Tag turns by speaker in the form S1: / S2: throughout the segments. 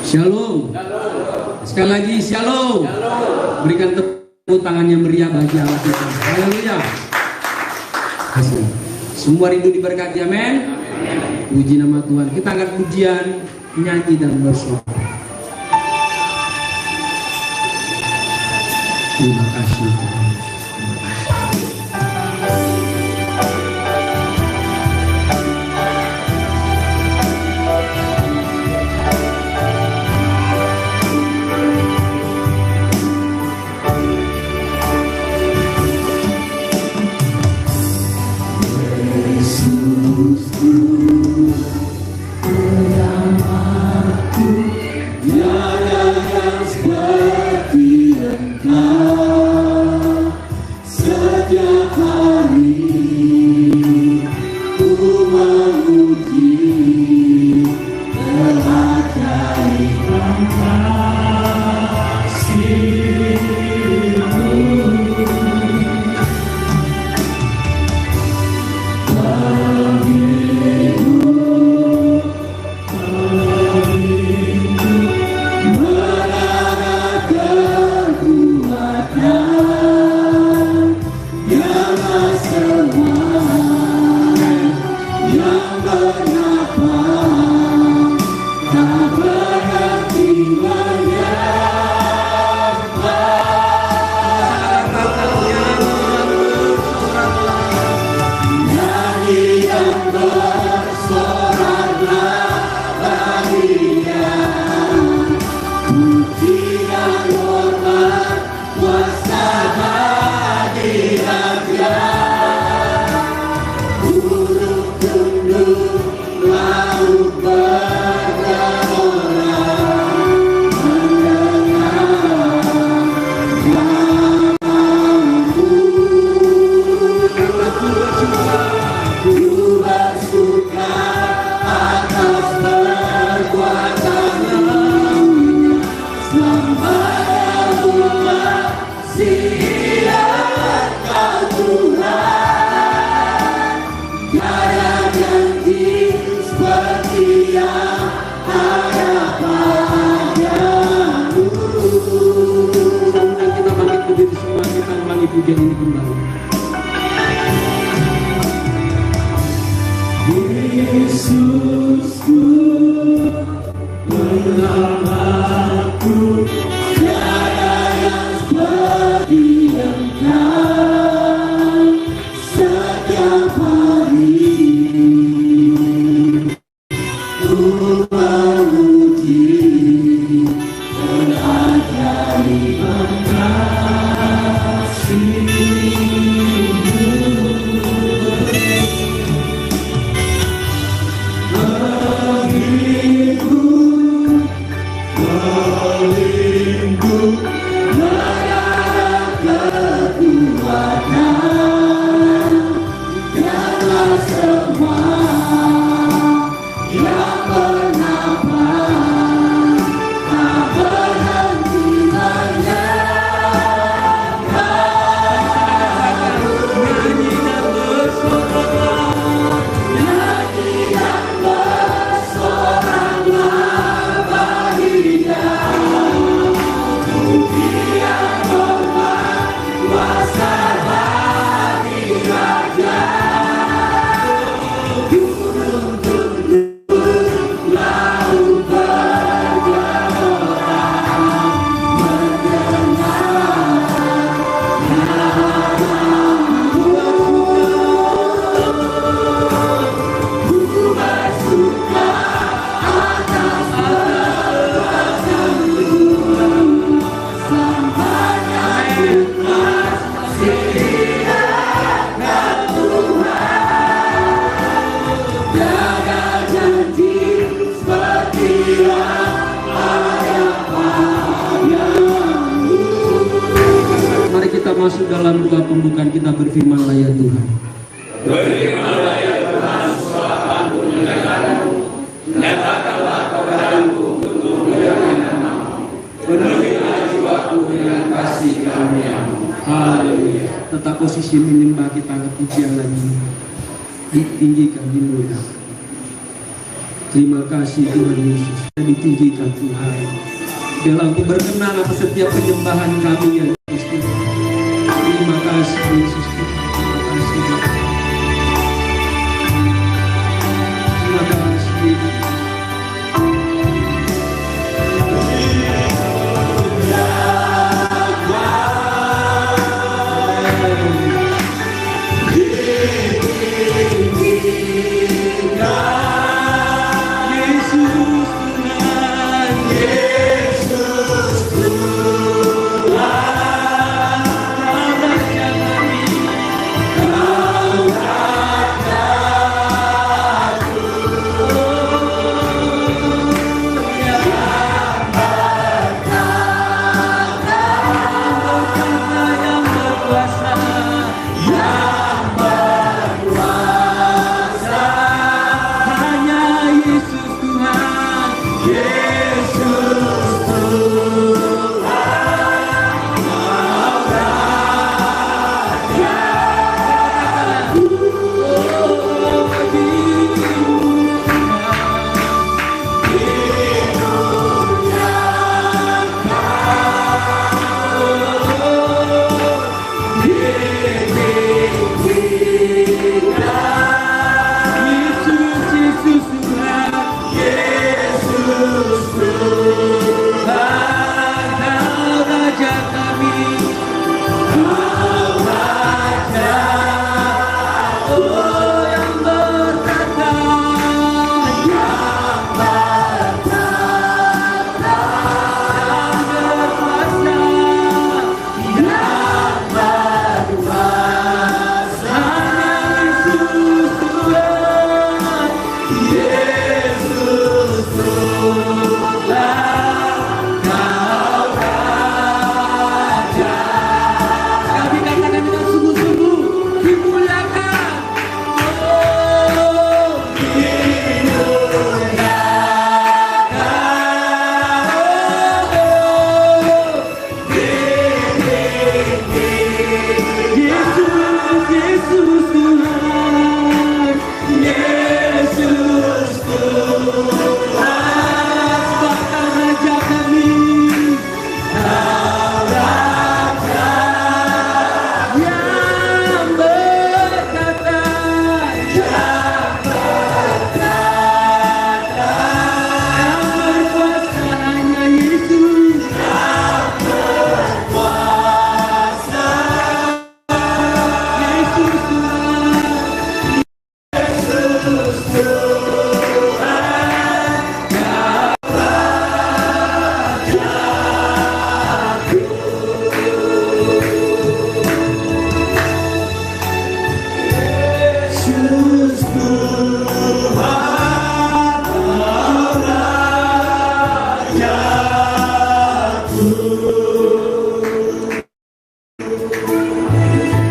S1: Shalom. Sekali lagi shalom. Berikan tepuk tangan yang meriah bagi Allah kita. Haleluya. Semua rindu diberkati, amin. Puji nama Tuhan. Kita angkat pujian, nyanyi dan bersorak. Terima kasih Tuhan. Pujian ini kembali. Yesusku, penyelamatku, tiada yang seperti Engkau setiap hari. Ku memuji dan ajaib Engkau. Masuk dalam doa pembukaan kita, berfirmanlah ya Tuhan.
S2: Berfirmanlah ya Tuhan, suaraku mendengarmu, nyatakanlah kepadaku untuk memuliakan nama-Mu. Penuhilah jiwaku dengan kasih karunia-Mu. Haleluya.
S1: Tetap posisi menyembah, kita angkat pujian lagi. Ditinggikan, dimuliakan. Terima kasih Tuhan Yesus, ditinggikan Tuhan. Dalam berkenan atas setiap penyembahan kami ya Kristus. Terima kasih Yesus. Terima kasih. Terima kasih.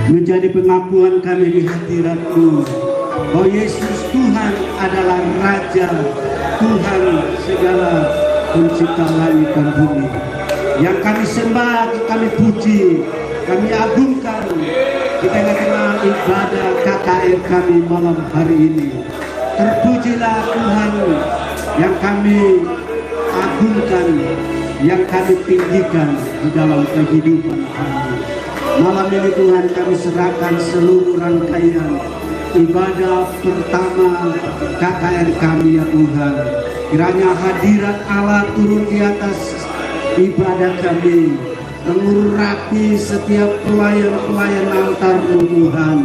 S3: Menjadi pengakuan kami di hadirat-Mu bahwa Yesus Tuhan adalah Raja, Tuhan segala pencipta langit dan bumi. Yang kami sembah, kami puji, kami agungkan di tengah-tengah ibadah KKR kami malam hari ini. Terpujilah Tuhan yang kami agungkan, yang kami tinggikan di dalam kehidupan kami. Malam ini Tuhan kami serahkan seluruh rangkaian ibadah pertama KKR kami ya Tuhan. Kiranya hadirat Allah turun di atas ibadah kami, mengurapi setiap pelayan-pelayan altar-Mu Tuhan,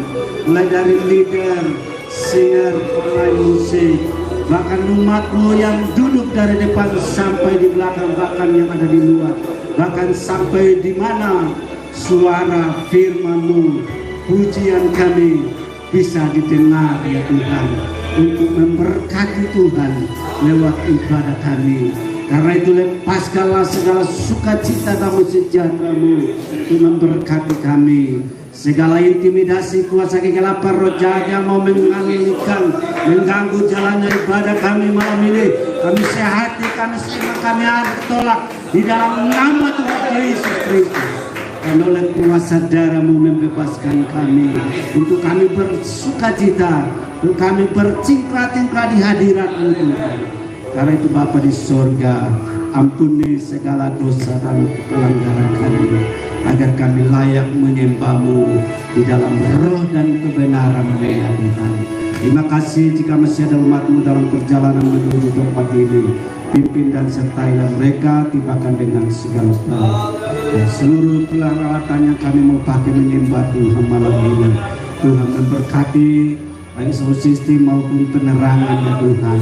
S3: mulai dari leader, singer, pemain musik, bahkan umat-Mu yang duduk dari depan sampai di belakang, bahkan yang ada di luar, bahkan sampai di mana suara firman-Mu, pujian kami bisa didengar ya Tuhan, untuk memberkati Tuhan lewat ibadah kami. Karena itu lepaskanlah segala sukacita dan sejahtera-Mu untuk memberkati kami. Segala intimidasi kuasa kegelapan roh jahat yang mau mengalihkan, mengganggu jalannya ibadah kami malam ini, kami sehati, kami tolak di dalam nama Tuhan Yesus Kristus. dan oleh kuasa darah-Mu membebaskan kami, untuk kami bersukacita, untuk kami bercingkrang-cingkrang di hadirat-Mu Tuhan. Karena itu Bapa di sorga, ampuni segala dosa dan pelanggaran kami, agar kami layak menyembah-Mu di dalam roh dan kebenaran-Mu ya Tuhan. Terima kasih jika masih ada umat-Mu dalam perjalanan menuju tempat ini. Pimpin dan sertailah mereka, tibakan dengan segala hal. Dan seluruh peralatan yang kami mau pakai menyembah Tuhan malam ini, Tuhan memberkati baik sound system maupun penerangan ya Tuhan,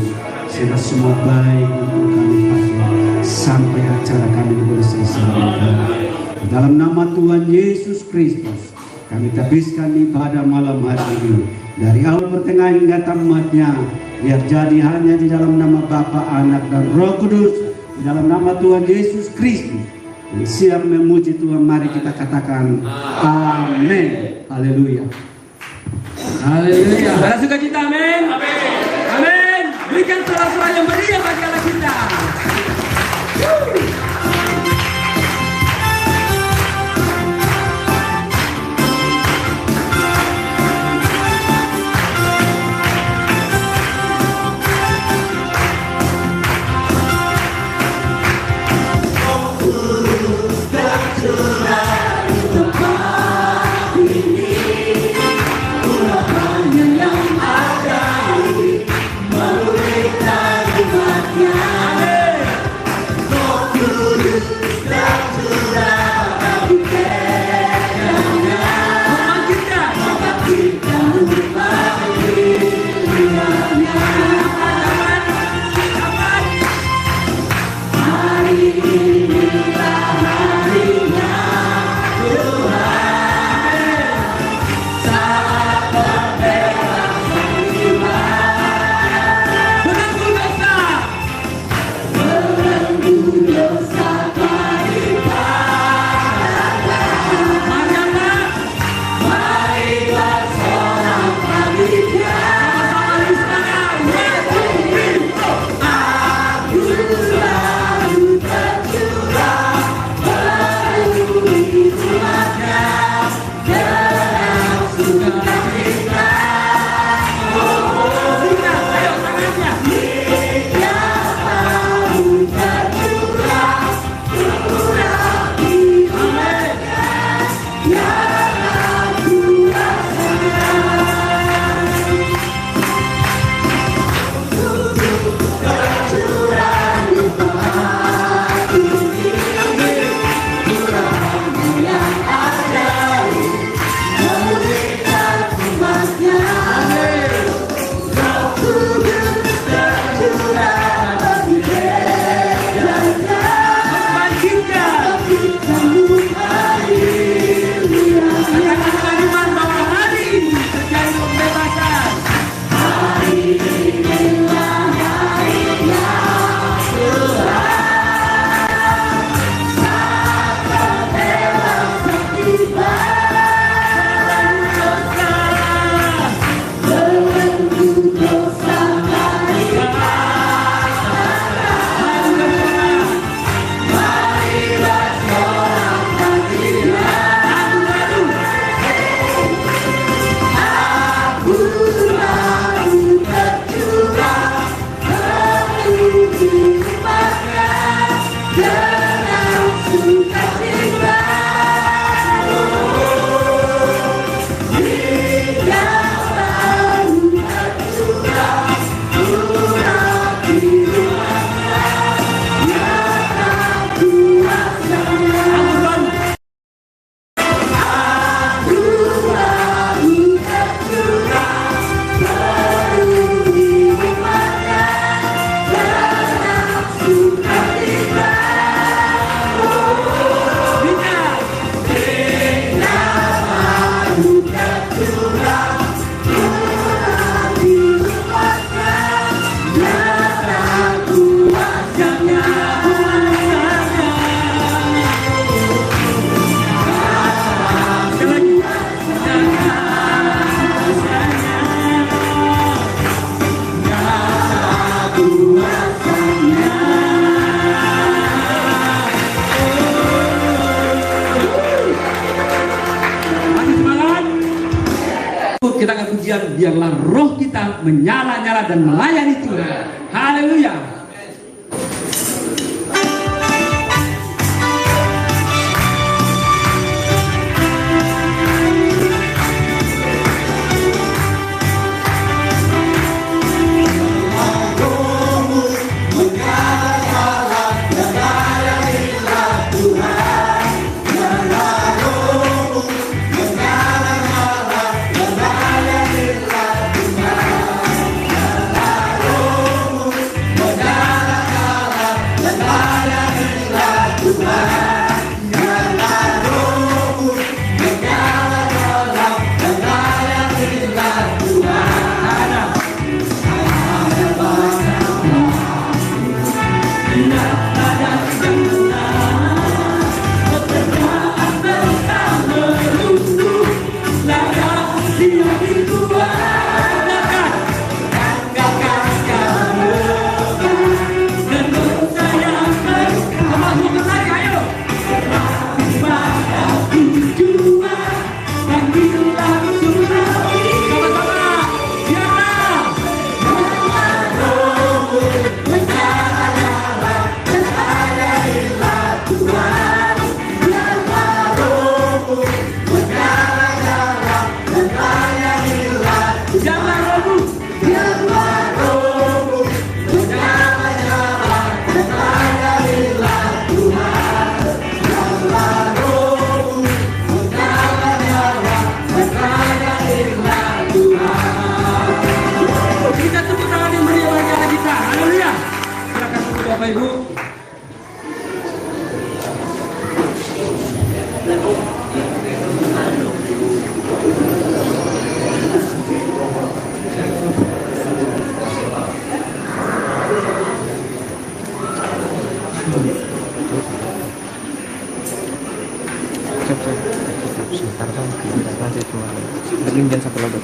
S3: sehingga semua baik untuk kami pakai sampai acara kami boleh selesai. Dalam nama Tuhan Yesus Kristus, kami habiskan ibadah malam hari ini. Dari awal pertengahan hingga tamatnya, biar jadi hanya di dalam nama Bapa, Anak, dan Roh Kudus, di dalam nama Tuhan Yesus Kristus. Siap memuji Tuhan, mari kita katakan amin. Haleluya.
S1: Haleluya. Para sukacita, amin. Amin. Berikan sorak-sorak yang meriah bagi Allah kita. dan biarlah roh kita menyala-nyala dan melayani Tuhan. Haleluya. Bapak Ibu,
S4: sebentar kan nanti cuma berlinjan satu lagi.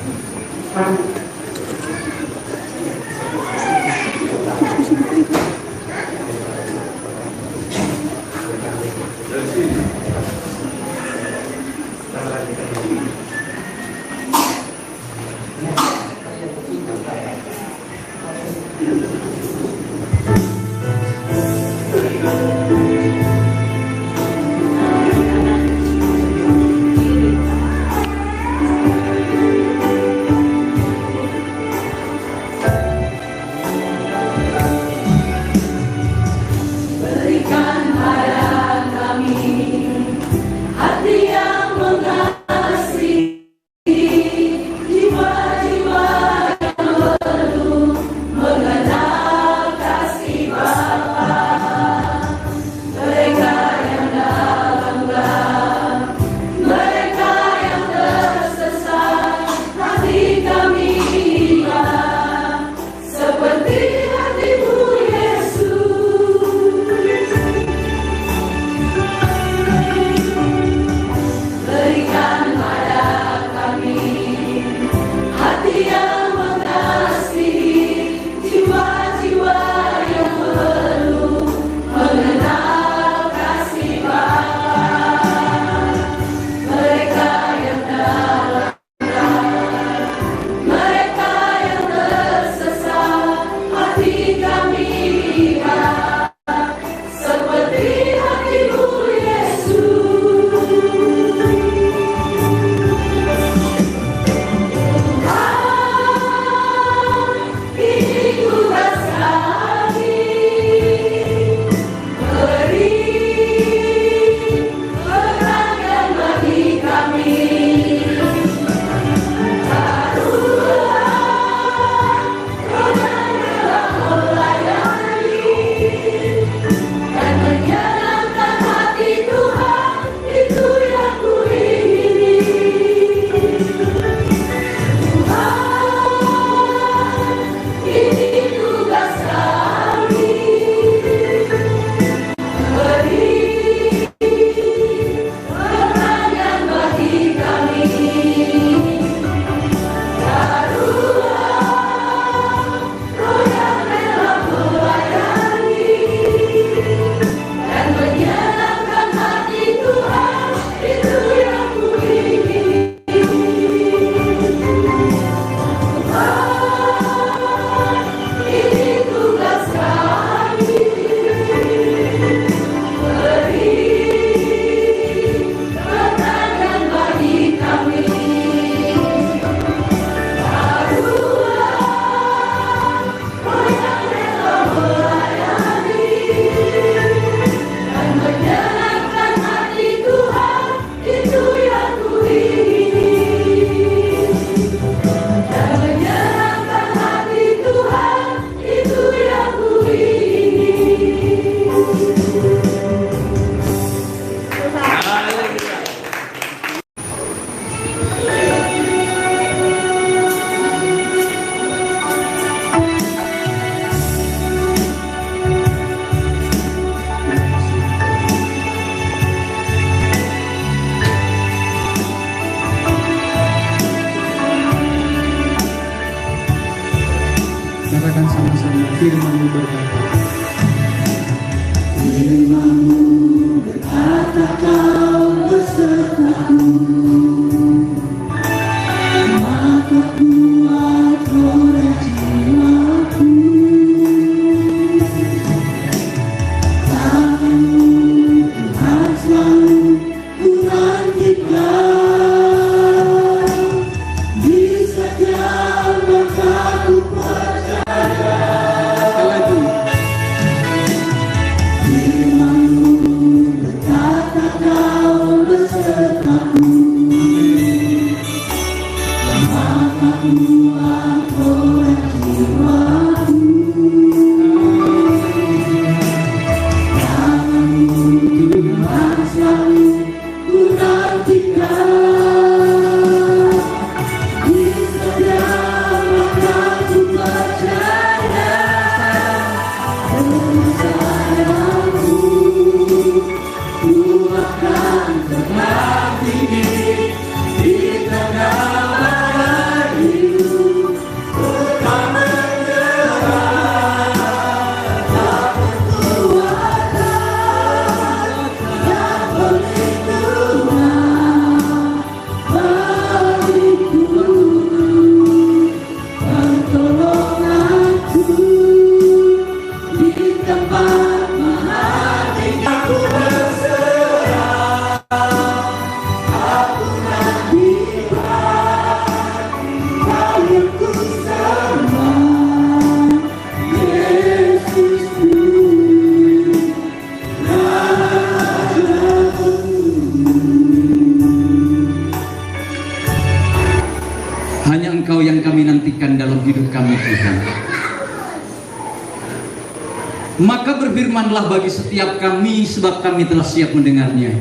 S5: Maka berfirmanlah bagi setiap kami, sebab kami telah siap mendengarnya.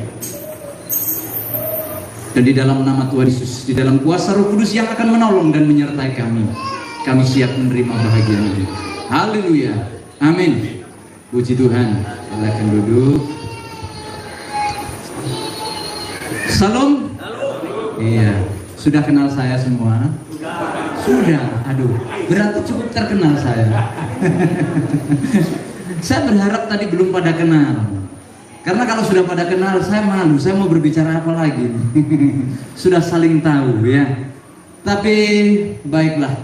S5: Dan di dalam nama Tuhan Yesus, di dalam kuasa Roh Kudus yang akan menolong dan menyertai kami siap menerima bahagian ini. Haleluya, amin. Puji Tuhan. Silakan duduk. Salam. Iya, sudah kenal saya semua? Sudah. Aduh, berarti cukup terkenal saya. Saya berharap tadi belum pada kenal, karena kalau sudah pada kenal saya malu, saya mau berbicara apa lagi. Sudah saling tahu ya. Tapi baiklah,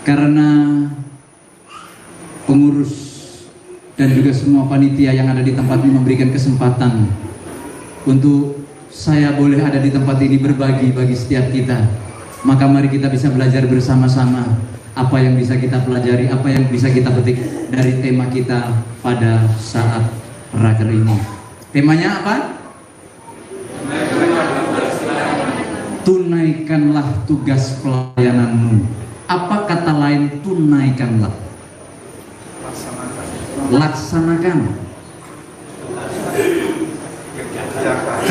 S5: karena pengurus dan juga semua panitia yang ada di tempat ini memberikan kesempatan untuk saya boleh ada di tempat ini berbagi bagi setiap kita, maka mari kita bisa belajar bersama-sama apa yang bisa kita pelajari, apa yang bisa kita petik dari tema kita pada saat raker ini. Temanya apa? Tunaikanlah tugas pelayananmu. Apa kata lain tunaikanlah? Laksanakan,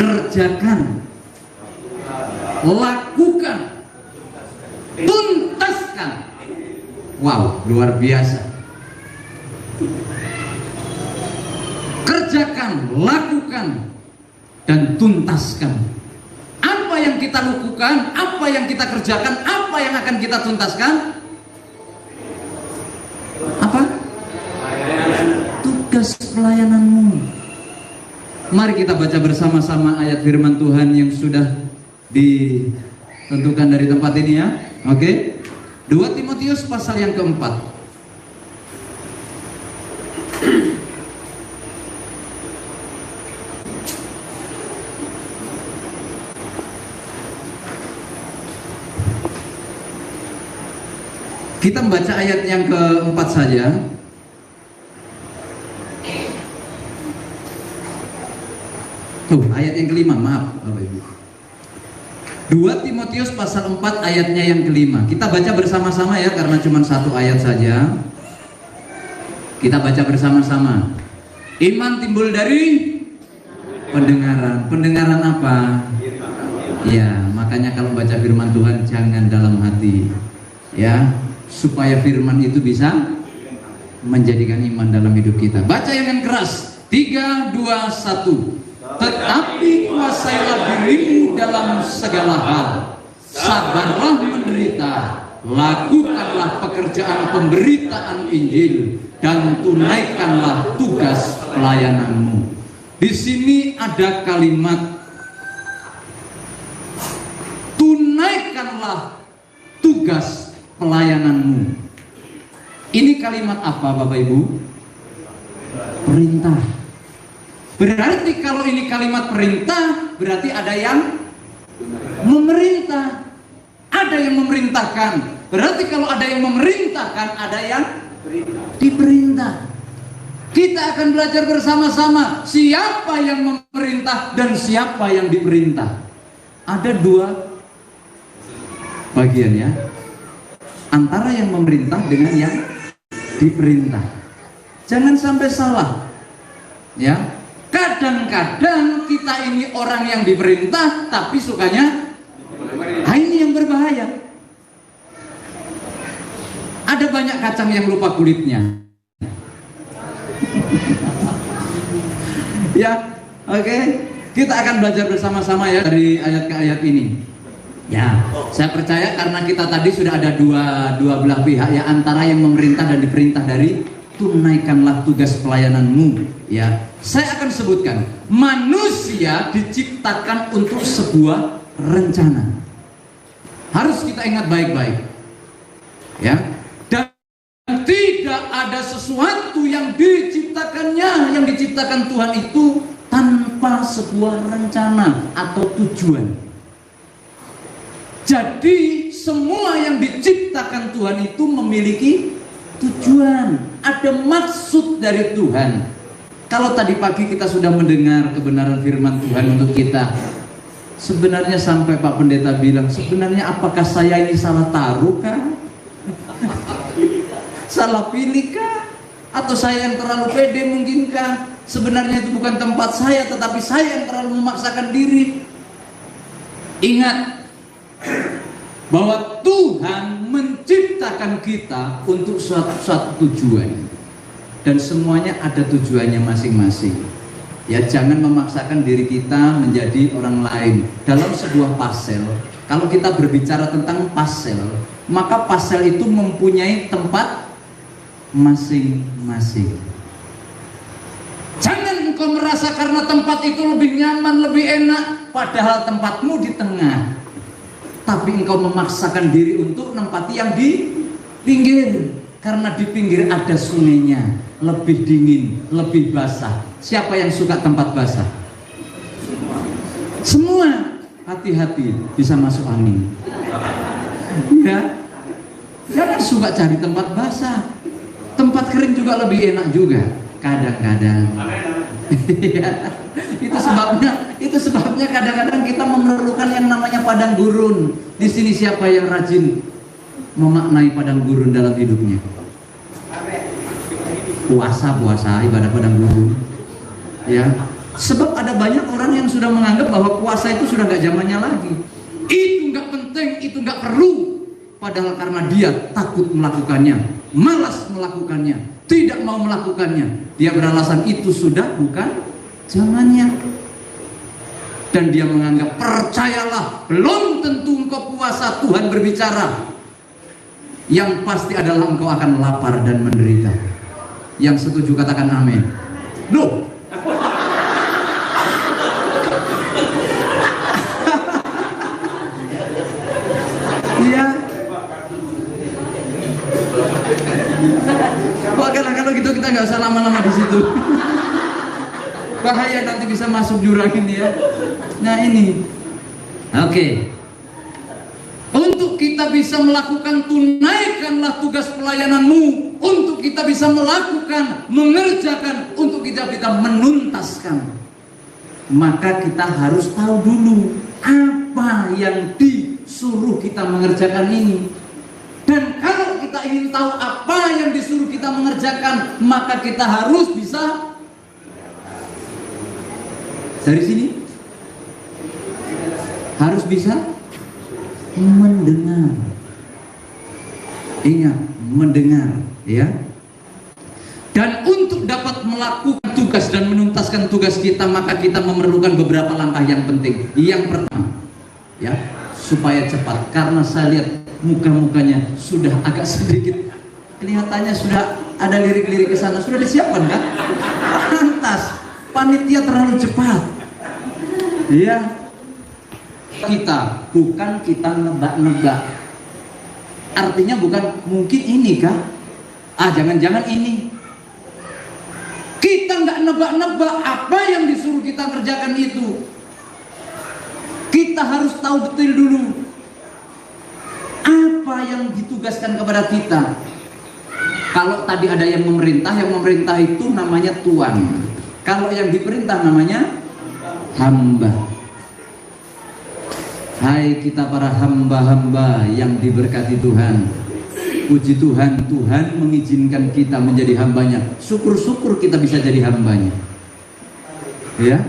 S5: kerjakan, lakukan, tuntaskan. Wow, luar biasa. Kerjakan, lakukan, dan tuntaskan. Apa yang kita lakukan, apa yang kita kerjakan, apa yang akan kita tuntaskan? Apa? Tugas pelayananmu. Mari kita baca bersama-sama ayat firman Tuhan yang sudah ditentukan dari tempat ini ya. Oke? 2 Timotius pasal yang keempat. Kita membaca ayat yang keempat saja. Ayat yang kelima, maaf Bapak Ibu. 2 Timotius pasal 4 ayatnya yang kelima. Kita baca bersama-sama ya, karena cuma satu ayat saja. Kita baca bersama-sama. Iman timbul dari pendengaran. Pendengaran apa? Ya, makanya kalau baca firman Tuhan jangan dalam hati. Ya, supaya firman itu bisa menjadikan iman dalam hidup kita. Baca yang keras. 3, 2, 1. Tetapi kuasailah dirimu dalam segala hal, sabarlah menderita, lakukanlah pekerjaan pemberitaan Injil, dan tunaikanlah tugas pelayananmu. Di sini ada kalimat tunaikanlah tugas pelayananmu. Ini kalimat apa Bapak Ibu? Perintah. Berarti kalau ini kalimat perintah, berarti ada yang memerintah, ada yang memerintahkan. Berarti kalau ada yang memerintahkan, ada yang diperintah. Kita akan belajar bersama-sama siapa yang memerintah dan siapa yang diperintah. Ada dua bagian ya, antara yang memerintah dengan yang diperintah. Jangan sampai salah ya. Kadang-kadang kita ini orang yang diperintah tapi sukanya ini yang berbahaya. Ada banyak kacang yang lupa kulitnya. Ya, oke. Kita akan belajar bersama-sama ya dari ayat ke ayat ini. Ya, saya percaya karena kita tadi sudah ada dua belah pihak ya, antara yang memerintah dan diperintah dari tunaikanlah tugas pelayananmu ya. Saya akan sebutkan, manusia diciptakan untuk sebuah rencana. Harus kita ingat baik-baik ya. Dan tidak ada sesuatu yang diciptakannya, yang diciptakan Tuhan itu tanpa sebuah rencana atau tujuan. Jadi semua yang diciptakan Tuhan itu memiliki tujuan, ada maksud dari Tuhan. Kalau tadi pagi kita sudah mendengar kebenaran firman Tuhan untuk kita, sebenarnya sampai Pak Pendeta bilang, sebenarnya apakah saya ini salah taruh kah? Salah pilih kah? Atau saya yang terlalu pede mungkinkah? Sebenarnya itu bukan tempat saya, tetapi saya yang terlalu memaksakan diri. Ingat bahwa Tuhan menciptakan kita untuk suatu tujuan. Dan semuanya ada tujuannya masing-masing. Ya, jangan memaksakan diri kita menjadi orang lain. Dalam sebuah pasel, kalau kita berbicara tentang pasel, maka pasel itu mempunyai tempat masing-masing. Jangan engkau merasa karena tempat itu lebih nyaman, lebih enak, padahal tempatmu di tengah. Tapi engkau memaksakan diri untuk menempati yang di pinggir. Karena di pinggir ada sungainya, lebih dingin, lebih basah. Siapa yang suka tempat basah? Semua. Hati-hati, bisa masuk angin. Ya, jangan suka cari tempat basah. Tempat kering juga lebih enak juga. Kadang-kadang. Itu sebabnya kadang-kadang kita memerlukan yang namanya padang gurun. Di sini siapa yang rajin memaknai padang gurun dalam hidupnya? Puasa, ibadah padang gurun. Ya, sebab ada banyak orang yang sudah menganggap bahwa puasa itu sudah gak zamannya lagi. Itu gak penting, itu gak perlu. Padahal karena dia takut melakukannya, malas melakukannya, tidak mau melakukannya, dia beralasan itu sudah bukan zamannya. Dan dia menganggap, percayalah, belum tentu engkau puasa, Tuhan berbicara. Yang pasti adalah engkau akan lapar dan menderita. Yang setuju katakan amin. Loh, iya. Kalau gitu kita nggak usah lama-lama di situ. Bahaya nanti bisa masuk jurang ini ya. Nah ini, oke. Untuk kita bisa melakukan, tunaikanlah tugas pelayananmu. Untuk kita bisa melakukan, mengerjakan, untuk kita menuntaskan, maka kita harus tahu dulu apa yang disuruh kita mengerjakan ini. Dan kalau kita ingin tahu apa yang disuruh kita mengerjakan, maka kita harus bisa dari sini, harus bisa mendengar. Ingat, mendengar ya. Dan untuk dapat melakukan tugas dan menuntaskan tugas kita, maka kita memerlukan beberapa langkah yang penting. Yang pertama ya, supaya cepat, karena saya lihat muka-mukanya sudah agak sedikit kelihatannya sudah ada lirik-lirik ke sana, sudah disiapkan kan? Lantas panitia terlalu cepat. Iya. Kita bukan kita nebak-nebak. Artinya bukan mungkin ini kah? Jangan-jangan ini. Kita nggak nebak-nebak apa yang disuruh kita kerjakan itu. Kita harus tahu detail dulu apa yang ditugaskan kepada kita. Kalau tadi ada yang memerintah itu namanya tuan. Kalau yang diperintah namanya hamba. Hai kita para hamba-hamba yang diberkati Tuhan. Puji Tuhan, Tuhan mengizinkan kita menjadi hambanya. Syukur-syukur kita bisa jadi hambanya. Ya.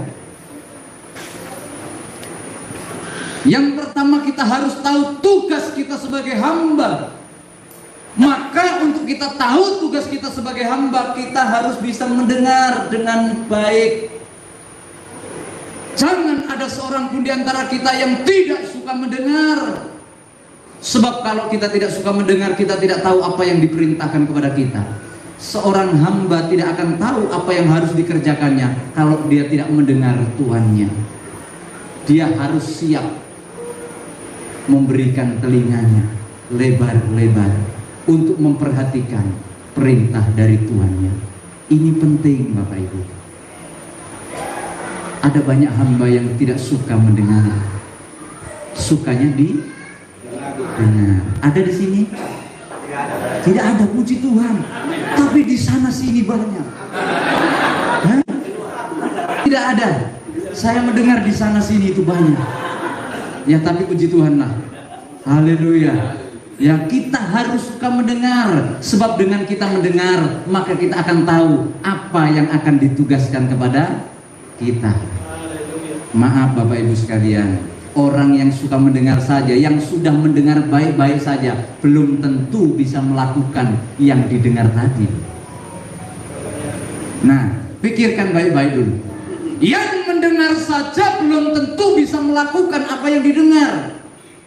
S5: Yang pertama kita harus tahu tugas kita sebagai hamba. Maka untuk kita tahu tugas kita sebagai hamba, kita harus bisa mendengar dengan baik. Jangan ada seorang pun di antara kita yang tidak suka mendengar. Sebab kalau kita tidak suka mendengar, kita tidak tahu apa yang diperintahkan kepada kita. Seorang hamba tidak akan tahu apa yang harus dikerjakannya kalau dia tidak mendengar Tuhannya. Dia harus siap memberikan telinganya lebar-lebar untuk memperhatikan perintah dari Tuhannya. Ini penting Bapak Ibu. Ada banyak hamba yang tidak suka mendengar, sukanya didengar. Ada di sini? Tidak ada, puji Tuhan. Tapi di sana sini banyak. Hah? Tidak ada. Saya mendengar di sana sini itu banyak. Ya tapi puji Tuhan lah. Haleluya. Ya kita harus suka mendengar. Sebab dengan kita mendengar, maka kita akan tahu apa yang akan ditugaskan kepada kita. Maaf Bapak Ibu sekalian, orang yang suka mendengar saja, yang sudah mendengar baik-baik saja, belum tentu bisa melakukan yang didengar tadi. Nah, pikirkan baik-baik dulu. Yang mendengar saja belum tentu bisa melakukan apa yang didengar.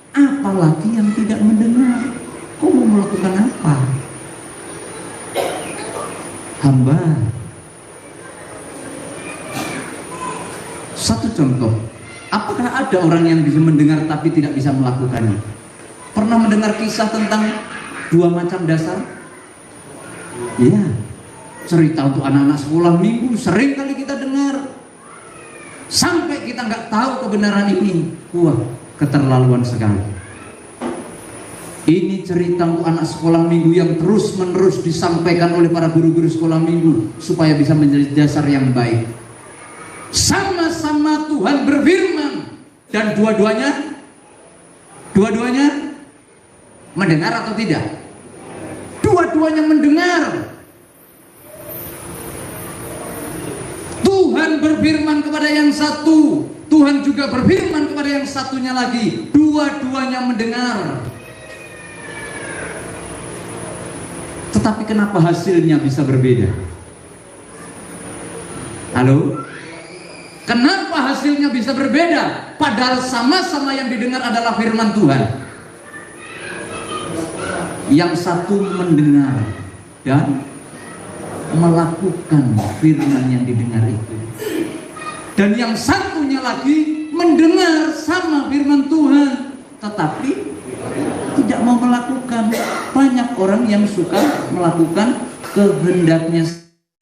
S5: Apalagi yang tidak mendengar. Kau mau melakukan apa? Hamba. Satu contoh, apakah ada orang yang bisa mendengar tapi tidak bisa melakukannya? Pernah mendengar kisah tentang dua macam dasar? Iya, cerita untuk anak-anak sekolah minggu sering kali kita dengar. Sampai kita nggak tahu kebenaran ini. Wah, keterlaluan sekali. Ini cerita untuk anak sekolah minggu yang terus-menerus disampaikan oleh para guru-guru sekolah minggu supaya bisa menjadi dasar yang baik. Sama-sama Tuhan berfirman dan dua-duanya mendengar atau tidak? Dua-duanya mendengar. Tuhan berfirman kepada yang satu, Tuhan juga berfirman kepada yang satunya lagi. Dua-duanya mendengar. Tetapi kenapa hasilnya bisa berbeda? Halo? Kenapa hasilnya bisa berbeda? Padahal sama-sama yang didengar adalah firman Tuhan. Yang satu mendengar dan melakukan firman yang didengar itu. Dan yang satunya lagi mendengar sama firman Tuhan, tetapi tidak mau melakukan. Banyak orang yang suka melakukan kehendaknya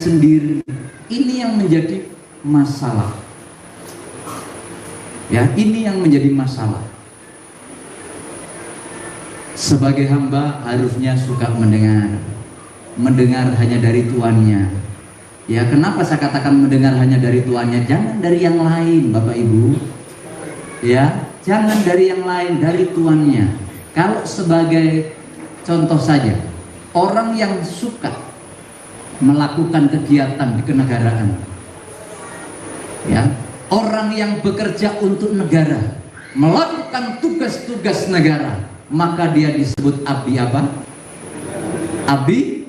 S5: sendiri. Ini yang menjadi masalah. Ya, ini yang menjadi masalah. Sebagai hamba harusnya suka mendengar. Mendengar hanya dari tuannya. Ya, kenapa saya katakan mendengar hanya dari tuannya? Jangan dari yang lain, Bapak Ibu. Ya, jangan dari yang lain, dari tuannya. Kalau sebagai contoh saja, orang yang suka melakukan kegiatan di kenegaraan, ya, orang yang bekerja untuk negara, melakukan tugas-tugas negara, maka dia disebut abdi apa? Abdi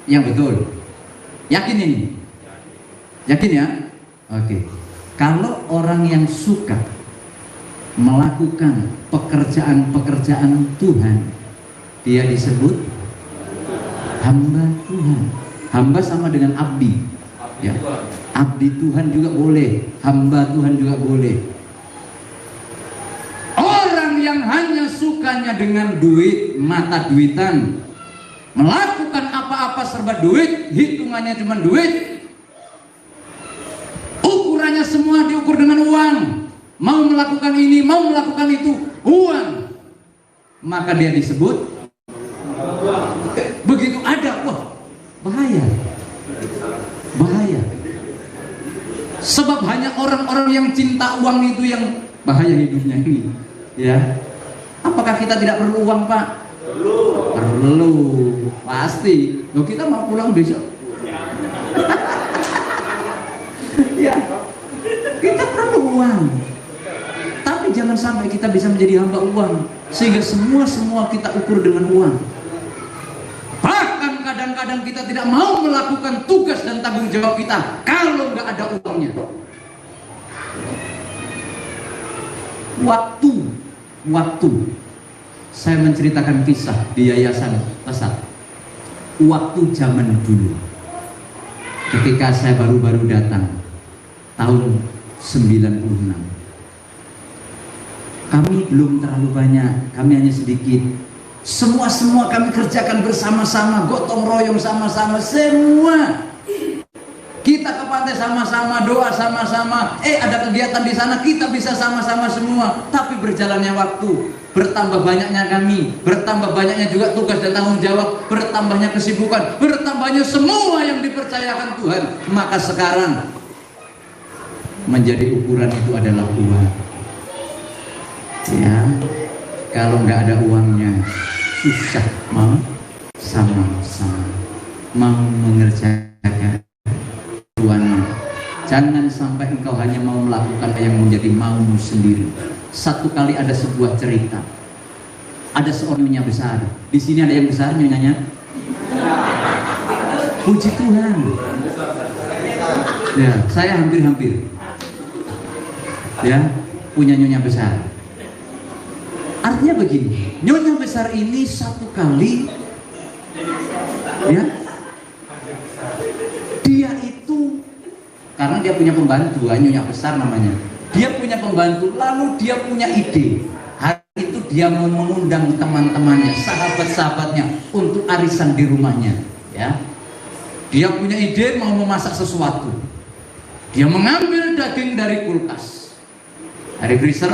S5: yang betul. Yakin ini? Yakin ya? Oke. Kalau orang yang suka melakukan pekerjaan-pekerjaan Tuhan, dia disebut Hamba Tuhan. Hamba sama dengan abdi. Ya. Abdi Tuhan juga boleh, hamba Tuhan juga boleh. Orang yang hanya sukanya dengan duit, mata duitan, melakukan apa-apa serba duit, hitungannya cuma duit, ukurannya semua diukur dengan uang, mau melakukan ini, mau melakukan itu, uang, maka dia disebut begitu ada, wah bahaya, bahaya. Sebab hanya orang-orang yang cinta uang itu yang bahaya hidupnya ini, ya. Apakah kita tidak perlu uang, Pak? Perlu, pasti. Loh, kita mau pulang besok. Ya, kita perlu uang. Tapi jangan sampai kita bisa menjadi hamba uang, sehingga semua kita ukur dengan uang. Bahkan kadang-kadang kita tidak mau melakukan tugas dan tanggung jawab kita kalau nggak ada uangnya. Waktu saya menceritakan kisah di Yayasan Pesat. Waktu zaman dulu, ketika saya baru-baru datang tahun 96, kami belum terlalu banyak, kami hanya sedikit. Semua kami kerjakan bersama-sama, gotong royong sama-sama, semua. Kita ke pantai sama-sama, doa sama-sama. Ada kegiatan di sana, kita bisa sama-sama semua. Tapi berjalannya waktu, bertambah banyaknya kami, bertambah banyaknya juga tugas dan tanggung jawab, bertambahnya kesibukan, bertambahnya semua yang dipercayakan Tuhan. Maka sekarang menjadi ukuran itu adalah uang. Ya, kalau nggak ada uangnya susah mau sama-sama mau mengerjakan tujuannya. Jangan sampai engkau hanya mau melakukan yang menjadi maumu sendiri. Satu kali ada sebuah cerita, ada seorang nyonya besar. Di sini ada yang besar nyonyanya. Puji Tuhan. Ya, saya hampir ya punya nyonya besar. Artinya begini, nyonya besar ini satu kali, ya, dia itu karena dia punya pembantu, nyonya besar namanya. Dia punya pembantu, lalu dia punya ide. Hari itu dia mau mengundang teman-temannya, sahabat-sahabatnya untuk arisan di rumahnya. Ya, dia punya ide mau memasak sesuatu. Dia mengambil daging dari kulkas, dari freezer,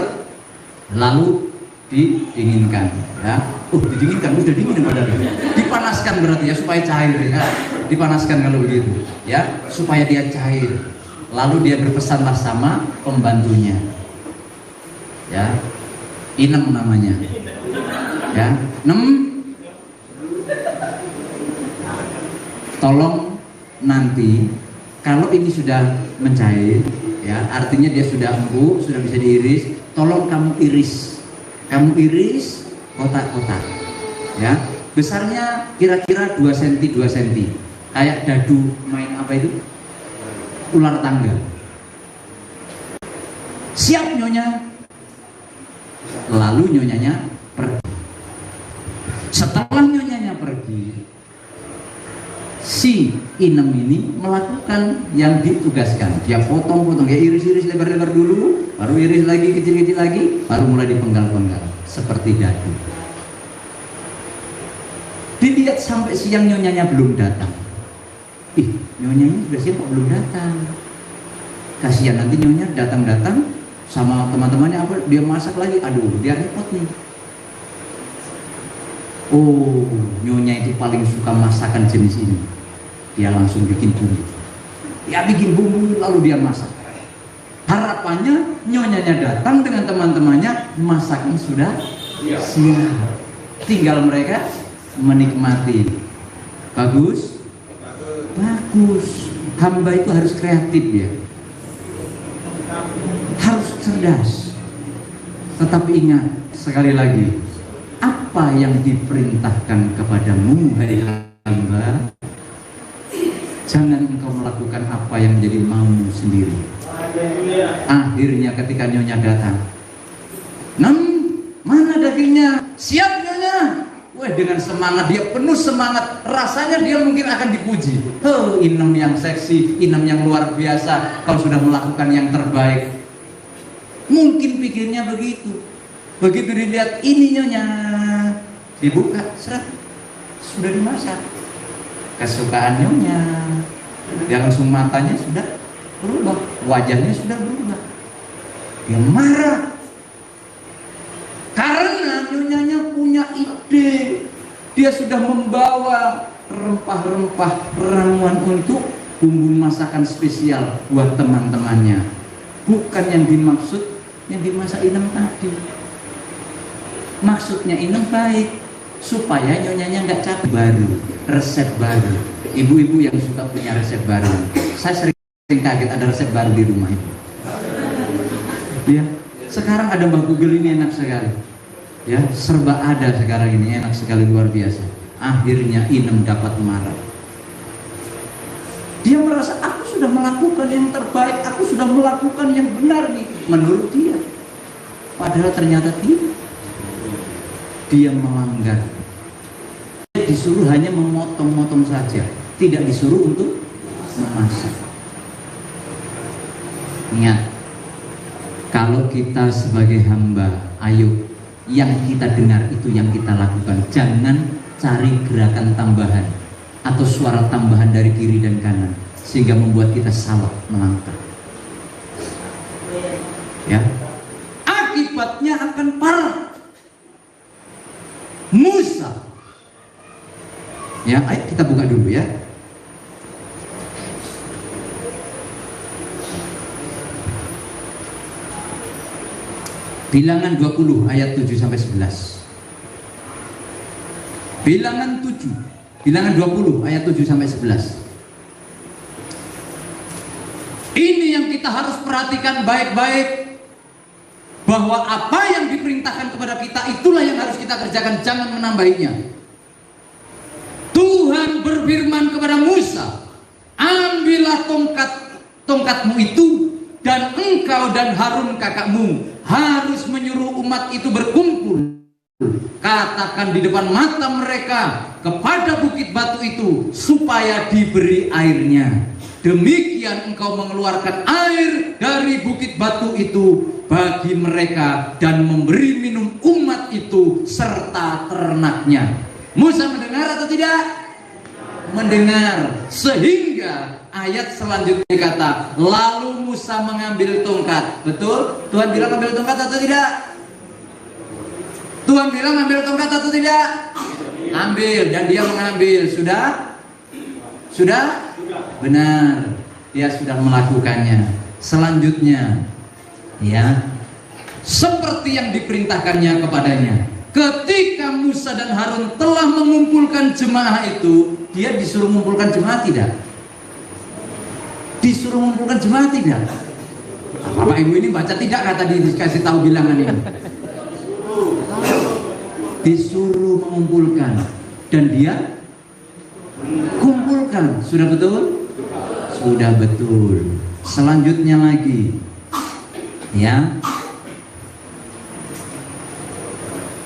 S5: lalu didinginkan, ya. Didinginkan, udah dingin padahal. Dipanaskan berarti ya supaya cair, ya. Dipanaskan kalau begitu, ya, supaya dia cair. Lalu dia berpesanlah sama pembantunya, ya, Inem namanya, ya, Nem, tolong nanti kalau ini sudah mencair, ya, artinya dia sudah empuk, sudah bisa diiris, tolong kamu iris kotak-kotak, ya, besarnya kira-kira 2 cm, kayak dadu main apa itu, ular tangga. Siap nyonya. Lalu nyonyanya pergi. Setelah nyonyanya pergi, si Inem ini melakukan yang ditugaskan. Dia potong-potong, dia iris-iris lebar-lebar dulu, baru iris lagi kecil-kecil lagi, baru mulai dipenggal-penggal seperti dadu. Dilihat sampai siang nyonyanya belum datang. Nyonyanya sudah siang kok belum datang. Kasihan nanti nyonya datang-datang sama teman-temannya apa, dia masak lagi, aduh dia repot nih. Oh, nyonya itu paling suka masakan jenis ini. Dia langsung bikin bumbu. Dia bikin bumbu lalu dia masak. Harapannya nyonyanya datang dengan teman-temannya, masakan sudah siap. Tinggal mereka menikmati. Bagus? Bagus. Hamba itu harus kreatif ya. Harus cerdas. Tetapi ingat sekali lagi, apa yang diperintahkan kepadamu hai hamba, jangan engkau melakukan apa yang menjadi maumu sendiri. Akhirnya ketika nyonya datang, mana dagingnya? Siap nyonya. Wah, dengan semangat, dia penuh semangat, rasanya dia mungkin akan dipuji. Inem yang seksi, Inem yang luar biasa, kau sudah melakukan yang terbaik. Mungkin pikirnya begitu. Begitu dilihat ini nyonya, dibuka, seret, sudah dimasak. Kesukaan nyonya, dia langsung matanya sudah berubah, wajahnya sudah berubah. Dia marah karena nyonyanya punya ide. Dia sudah membawa rempah-rempah ramuan untuk bumbu masakan spesial buat teman-temannya. Bukan yang dimaksud yang dimasak Inem tadi. Maksudnya Inem baik, supaya nyonyanya nggak capek. Baru, resep baru. Ibu-ibu yang suka punya resep baru, saya sering kaget ada resep baru di rumah ibu. Ya, sekarang ada Mbak Google ini enak sekali. Ya, serba ada sekarang ini, enak sekali, luar biasa. Akhirnya Inem dapat marah. Dia merasa aku sudah melakukan yang terbaik, aku sudah melakukan yang benar nih menurut dia. Padahal ternyata tidak. Dia melanggar. Dia disuruh hanya memotong-motong saja, tidak disuruh untuk memasak. Ingat, kalau kita sebagai hamba, ayo yang kita dengar itu yang kita lakukan. Jangan cari gerakan tambahan atau suara tambahan dari kiri dan kanan sehingga membuat kita salah melangkah. Ya, akibatnya akan parah. Musa, ya, ayo kita buka dulu ya. Bilangan 20 ayat 7 sampai 11. Bilangan 20 ayat 7 sampai 11. Ini yang kita harus perhatikan baik-baik, bahwa apa yang diperintahkan kepada kita itulah yang harus kita kerjakan, jangan menambahinya. Tuhan berfirman kepada Musa, ambillah tongkatmu itu, dan engkau dan Harun kakakmu harus menyuruh umat itu berkumpul. Katakan di depan mata mereka kepada bukit batu itu supaya diberi airnya. Demikian engkau mengeluarkan air dari bukit batu itu bagi mereka dan memberi minum umat itu serta ternaknya. Musa mendengar atau tidak? Mendengar. Sehingga ayat selanjutnya kata, lalu Musa mengambil tongkat. Betul? Tuhan bilang ambil tongkat atau tidak? Tuhan bilang ambil tongkat atau tidak? Ambil, dan dia mengambil. Sudah? Sudah? Benar, dia sudah melakukannya. Selanjutnya, ya, seperti yang diperintahkannya kepadanya. Ketika Musa dan Harun telah mengumpulkan jemaah itu, dia disuruh mengumpulkan jemaah tidak? Disuruh mengumpulkan jemaah tidak? Bapak Ibu ini baca tidak kata dikasih tahu bilangan ini? Disuruh mengumpulkan, dan dia kumpulkan. Sudah betul? Sudah betul. Selanjutnya lagi, ya,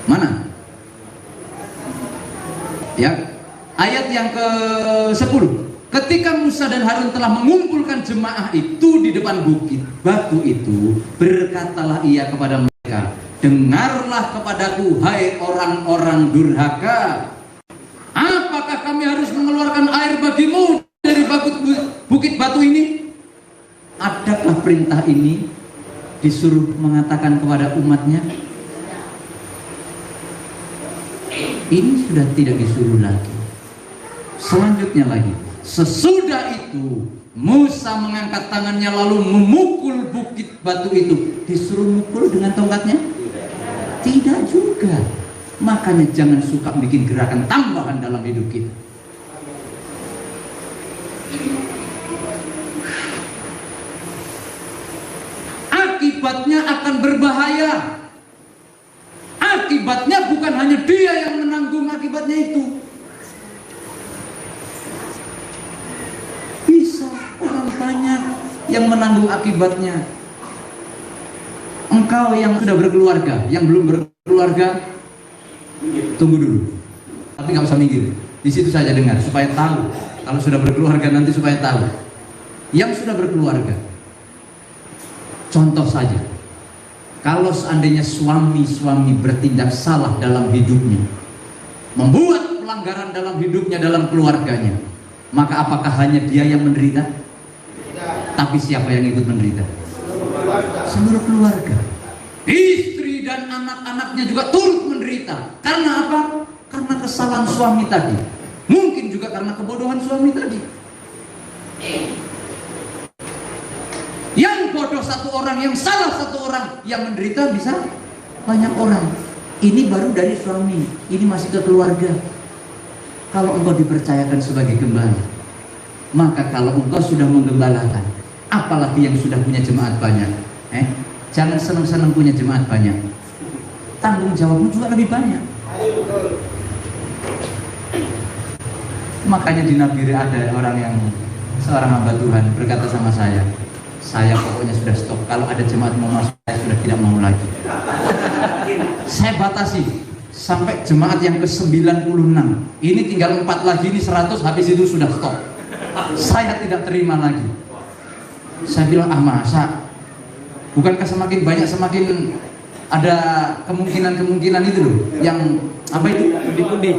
S5: mana? Ya, ayat yang ke-10. Ketika Musa dan Harun telah mengumpulkan jemaah itu di depan bukit batu itu, berkatalah ia kepada mereka, dengarlah kepadaku, hai orang-orang durhaka. Apakah kami harus mengeluarkan air bagimu dari bukit batu ini? Adakah perintah ini disuruh mengatakan kepada umatnya? Ini sudah tidak disuruh lagi. Selanjutnya lagi, sesudah itu Musa mengangkat tangannya lalu memukul bukit batu itu. Disuruh mukul dengan tongkatnya? Tidak juga. Makanya jangan suka bikin gerakan tambahan dalam hidup kita. Akibatnya akan berbahaya. Akibatnya bukan hanya dia yang menanggung akibatnya itu. Bisa orang banyak yang menanggung akibatnya. Engkau yang sudah berkeluarga, yang belum berkeluarga, tunggu dulu. tapi nggak usah minggir. Di situ saja dengar supaya tahu. Kalau sudah berkeluarga nanti supaya tahu. Yang sudah berkeluarga, contoh saja, kalau seandainya suami bertindak salah dalam hidupnya, membuat pelanggaran dalam hidupnya, dalam keluarganya, maka apakah hanya dia yang menderita? Tapi siapa yang ikut menderita? Seluruh keluarga. Istri dan anak-anaknya juga turut menderita. Karena apa? Karena kesalahan suami tadi. Mungkin juga karena kebodohan suami tadi. Yang bodoh satu orang, yang salah satu orang, yang menderita bisa banyak orang. Ini baru dari suami, ini masih ke keluarga. Kalau engkau dipercayakan sebagai gembala, maka kalau engkau sudah menggembalakan, apalagi yang sudah punya jemaat banyak, jangan senang-senang punya jemaat banyak, tanggung jawabmu juga lebih banyak. Makanya di Nabire ada orang yang, seorang hamba Tuhan berkata sama saya pokoknya sudah stop, kalau ada jemaat mau masuk saya sudah tidak mau lagi. Saya batasi sampai jemaat yang ke-96. Ini tinggal 4 lagi, ini 100, habis itu sudah stop. Saya tidak terima lagi. Saya bilang, masa? Bukankah semakin banyak semakin ada kemungkinan itu loh, yang apa itu? Pundi-pundi.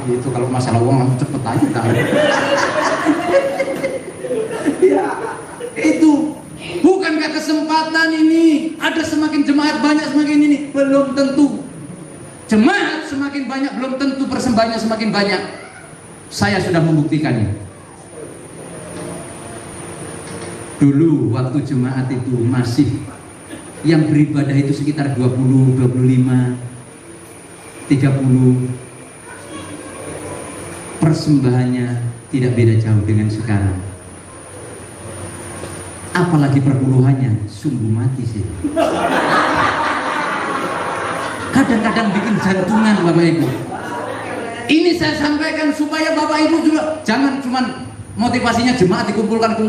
S5: Itu kalau masalah uang langsung cepet aja kan. Ya, itu. Bukankah kesempatan ini ada semakin jemaat banyak semakin ini? Belum tentu. Jemaat semakin banyak belum tentu persembahannya semakin banyak. Saya sudah membuktikannya. Dulu waktu jemaat itu masih yang beribadah itu sekitar 20, 25, 30. Persembahannya tidak beda jauh dengan sekarang. Apalagi perpuluhannya, sungguh mati sih. Kadang-kadang bikin jantungan Bapak Ibu. Ini saya sampaikan supaya Bapak Ibu juga jangan cuman motivasinya jemaat dikumpulkan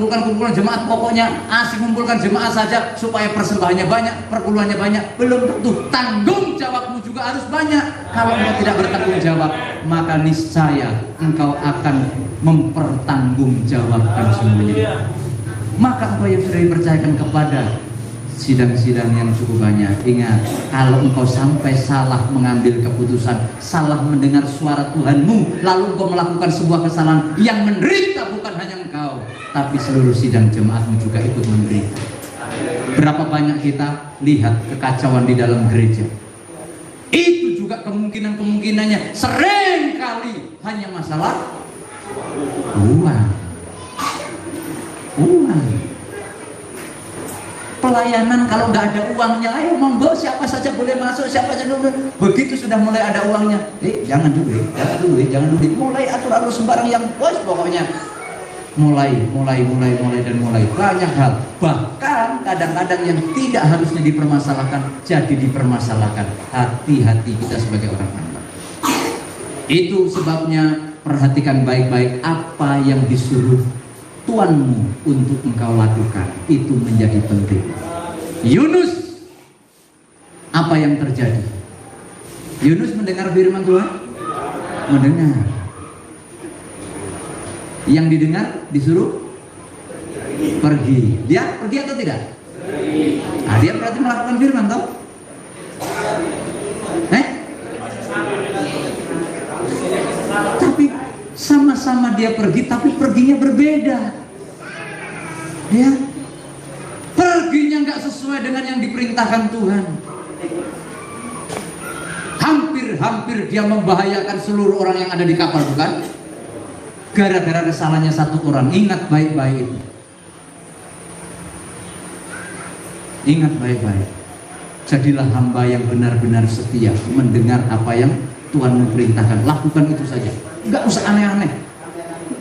S5: jemaat, pokoknya asik kumpulkan jemaat saja supaya persembahannya banyak, perpuluhannya banyak. Belum tentu, tanggung jawabmu juga harus banyak. Kalau engkau tidak bertanggung jawab, maka niscaya engkau akan mempertanggungjawabkan semuanya. Maka engkau yang sudah dipercayakan kepada sidang-sidang yang cukup banyak, ingat, kalau engkau sampai salah mengambil keputusan, salah mendengar suara Tuhanmu, lalu engkau melakukan sebuah kesalahan, yang menderita bukan hanya engkau, tapi seluruh sidang jemaatmu juga ikut menderita. Berapa banyak kita lihat kekacauan di dalam gereja. Itu juga kemungkinannya sering kali hanya masalah uang. Pelayanan kalau nggak ada uangnya, ayo monggo siapa saja boleh masuk, siapa saja boleh. Begitu sudah mulai ada uangnya, jangan dulu, mulai atur sembarang yang bos, pokoknya mulai banyak hal. Bahkan kadang-kadang yang tidak harusnya dipermasalahkan jadi dipermasalahkan. Hati-hati kita sebagai orang hamba. Itu sebabnya perhatikan baik-baik apa yang disuruh Tuanmu untuk engkau lakukan, itu menjadi penting. Yunus, apa yang terjadi? Yunus mendengar firman Tuhan? Mendengar. Yang didengar disuruh pergi. Dia pergi atau tidak? Dia berarti melakukan firman toh? Tapi sama-sama dia pergi, tapi perginya berbeda. Ya, perginya nggak sesuai dengan yang diperintahkan Tuhan. Hampir dia membahayakan seluruh orang yang ada di kapal, bukan? Gara-gara kesalahannya satu orang. Ingat baik-baik itu. Ingat baik-baik. Jadilah hamba yang benar-benar setia, mendengar apa yang Tuhan memerintahkan. Lakukan itu saja. Nggak usah aneh-aneh,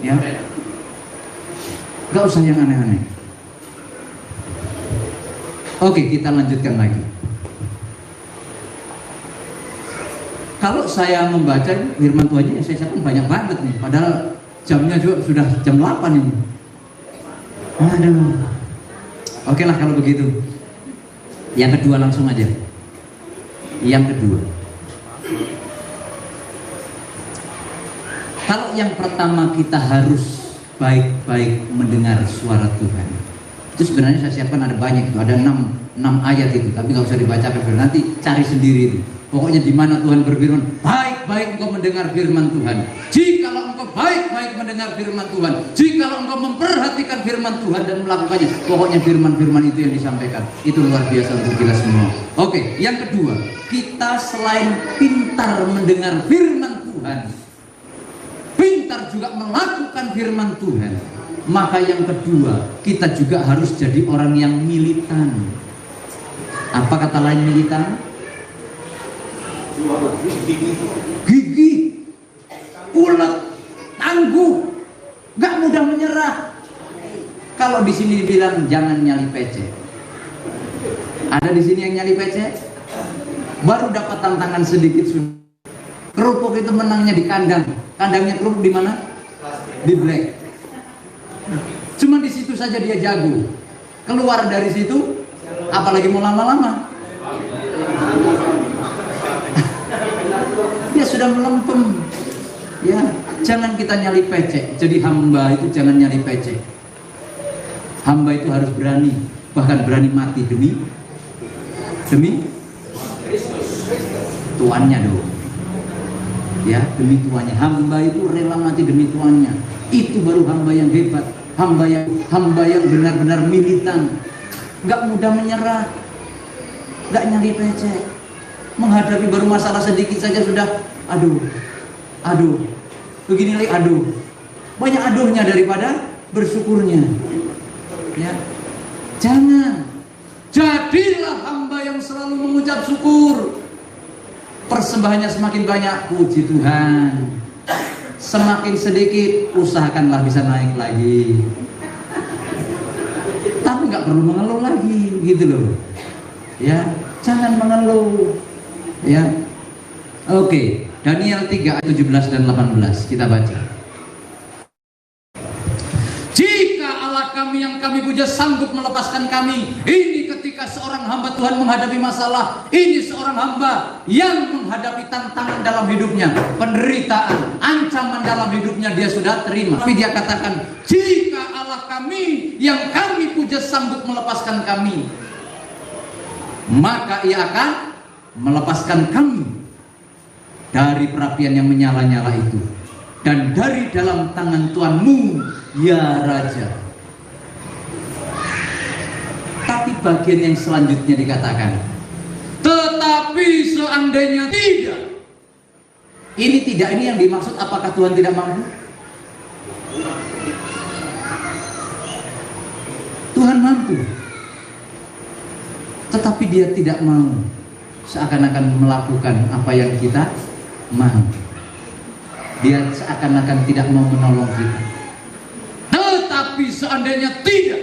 S5: ya. Nggak usah yang aneh-aneh. Oke, kita lanjutkan lagi. Kalau saya membaca firman Tuhannya, saya catat banyak banget nih. Padahal jamnya juga sudah jam 8 ini. Aduh. Oke lah kalau begitu. Yang kedua langsung aja. Yang kedua. yang pertama kita harus baik-baik mendengar suara Tuhan. Itu sebenarnya saya siapkan ada banyak itu, ada 6 ayat itu, tapi nggak usah dibacakan, nanti cari sendiri itu. Pokoknya di mana Tuhan berfirman, baik-baik engkau mendengar firman Tuhan. Jikalau engkau baik-baik mendengar firman Tuhan, jikalau engkau memperhatikan firman Tuhan dan melakukannya, pokoknya firman-firman itu yang disampaikan. Itu luar biasa untuk kita semua. Oke, yang kedua, kita selain pintar mendengar firman Tuhan, pintar juga melakukan firman Tuhan, maka yang kedua, kita juga harus jadi orang yang militan. Apa kata lain militan? Gigih, ulet, tangguh, gak mudah menyerah. Kalau di sini dibilang jangan nyali pece, ada di sini yang nyali pece, baru dapat tantangan sedikit sudah. Kerupuk itu menangnya di kandang, kandangnya kerupuk di mana? Di black. Cuma di situ saja dia jago. Keluar dari situ, apalagi mau lama-lama. Dia sudah melempem. Ya, jangan kita nyali pecek. Jadi hamba itu jangan nyali pecek. Hamba itu harus berani, bahkan berani mati demi tuannya dong. Ya, demi tuannya. Hamba itu rela mati demi tuannya. Itu baru hamba yang hebat. Hamba yang benar-benar militan. Gak mudah menyerah, gak nyali pecek. Menghadapi baru masalah sedikit saja sudah aduh, begini lagi aduh. Banyak aduhnya daripada bersyukurnya. Ya, jangan. Jadilah hamba yang selalu mengucap syukur. Persembahannya semakin banyak, puji Tuhan. Semakin sedikit, usahakanlah bisa naik lagi. Tapi nggak perlu mengeluh lagi, gitu loh. Ya, jangan mengeluh. Ya, oke. Daniel 3 ayat 17 dan 18 kita baca. Jika Allah kami yang kami puja sanggup melepaskan kami, ini ketika seorang hamba Tuhan menghadapi masalah, ini seorang hamba yang menghadapi tantangan dalam hidupnya, penderitaan, ancaman dalam hidupnya dia sudah terima. Tapi dia katakan, jika Allah kami yang kami puja sanggup melepaskan kami, maka ia akan melepaskan kami dari perapian yang menyala-nyala itu dan dari dalam tangan Tuanmu, ya Raja. Tapi bagian yang selanjutnya dikatakan, tetapi seandainya tidak. Ini yang dimaksud, apakah Tuhan tidak mampu? Tuhan mampu, tetapi dia tidak mau seakan-akan melakukan apa yang kita mau. Dia seakan-akan tidak mau menolong kita. Tetapi seandainya tidak,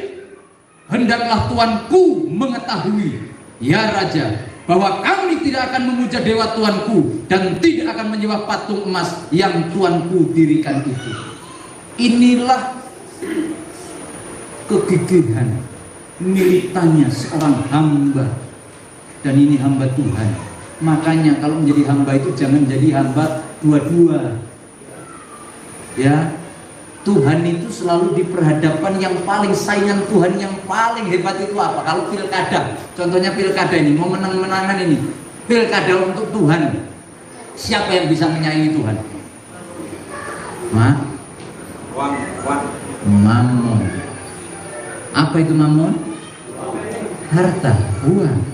S5: hendaklah Tuanku mengetahui, ya Raja, bahwa kami tidak akan memuja dewa Tuanku dan tidak akan menyembah patung emas yang Tuanku dirikan itu. Inilah kegigihan, militannya seorang hamba. Dan ini hamba Tuhan. Makanya kalau menjadi hamba itu jangan jadi hamba dua-dua. Ya, Tuhan itu selalu diperhadapkan yang paling saingan Tuhan, yang paling hebat itu apa? Kalau pilkada, contohnya pilkada ini, mau menang-menangan ini, pilkada untuk Tuhan, siapa yang bisa menyaingi Tuhan? Mamon. Apa itu mamon? Harta, uang.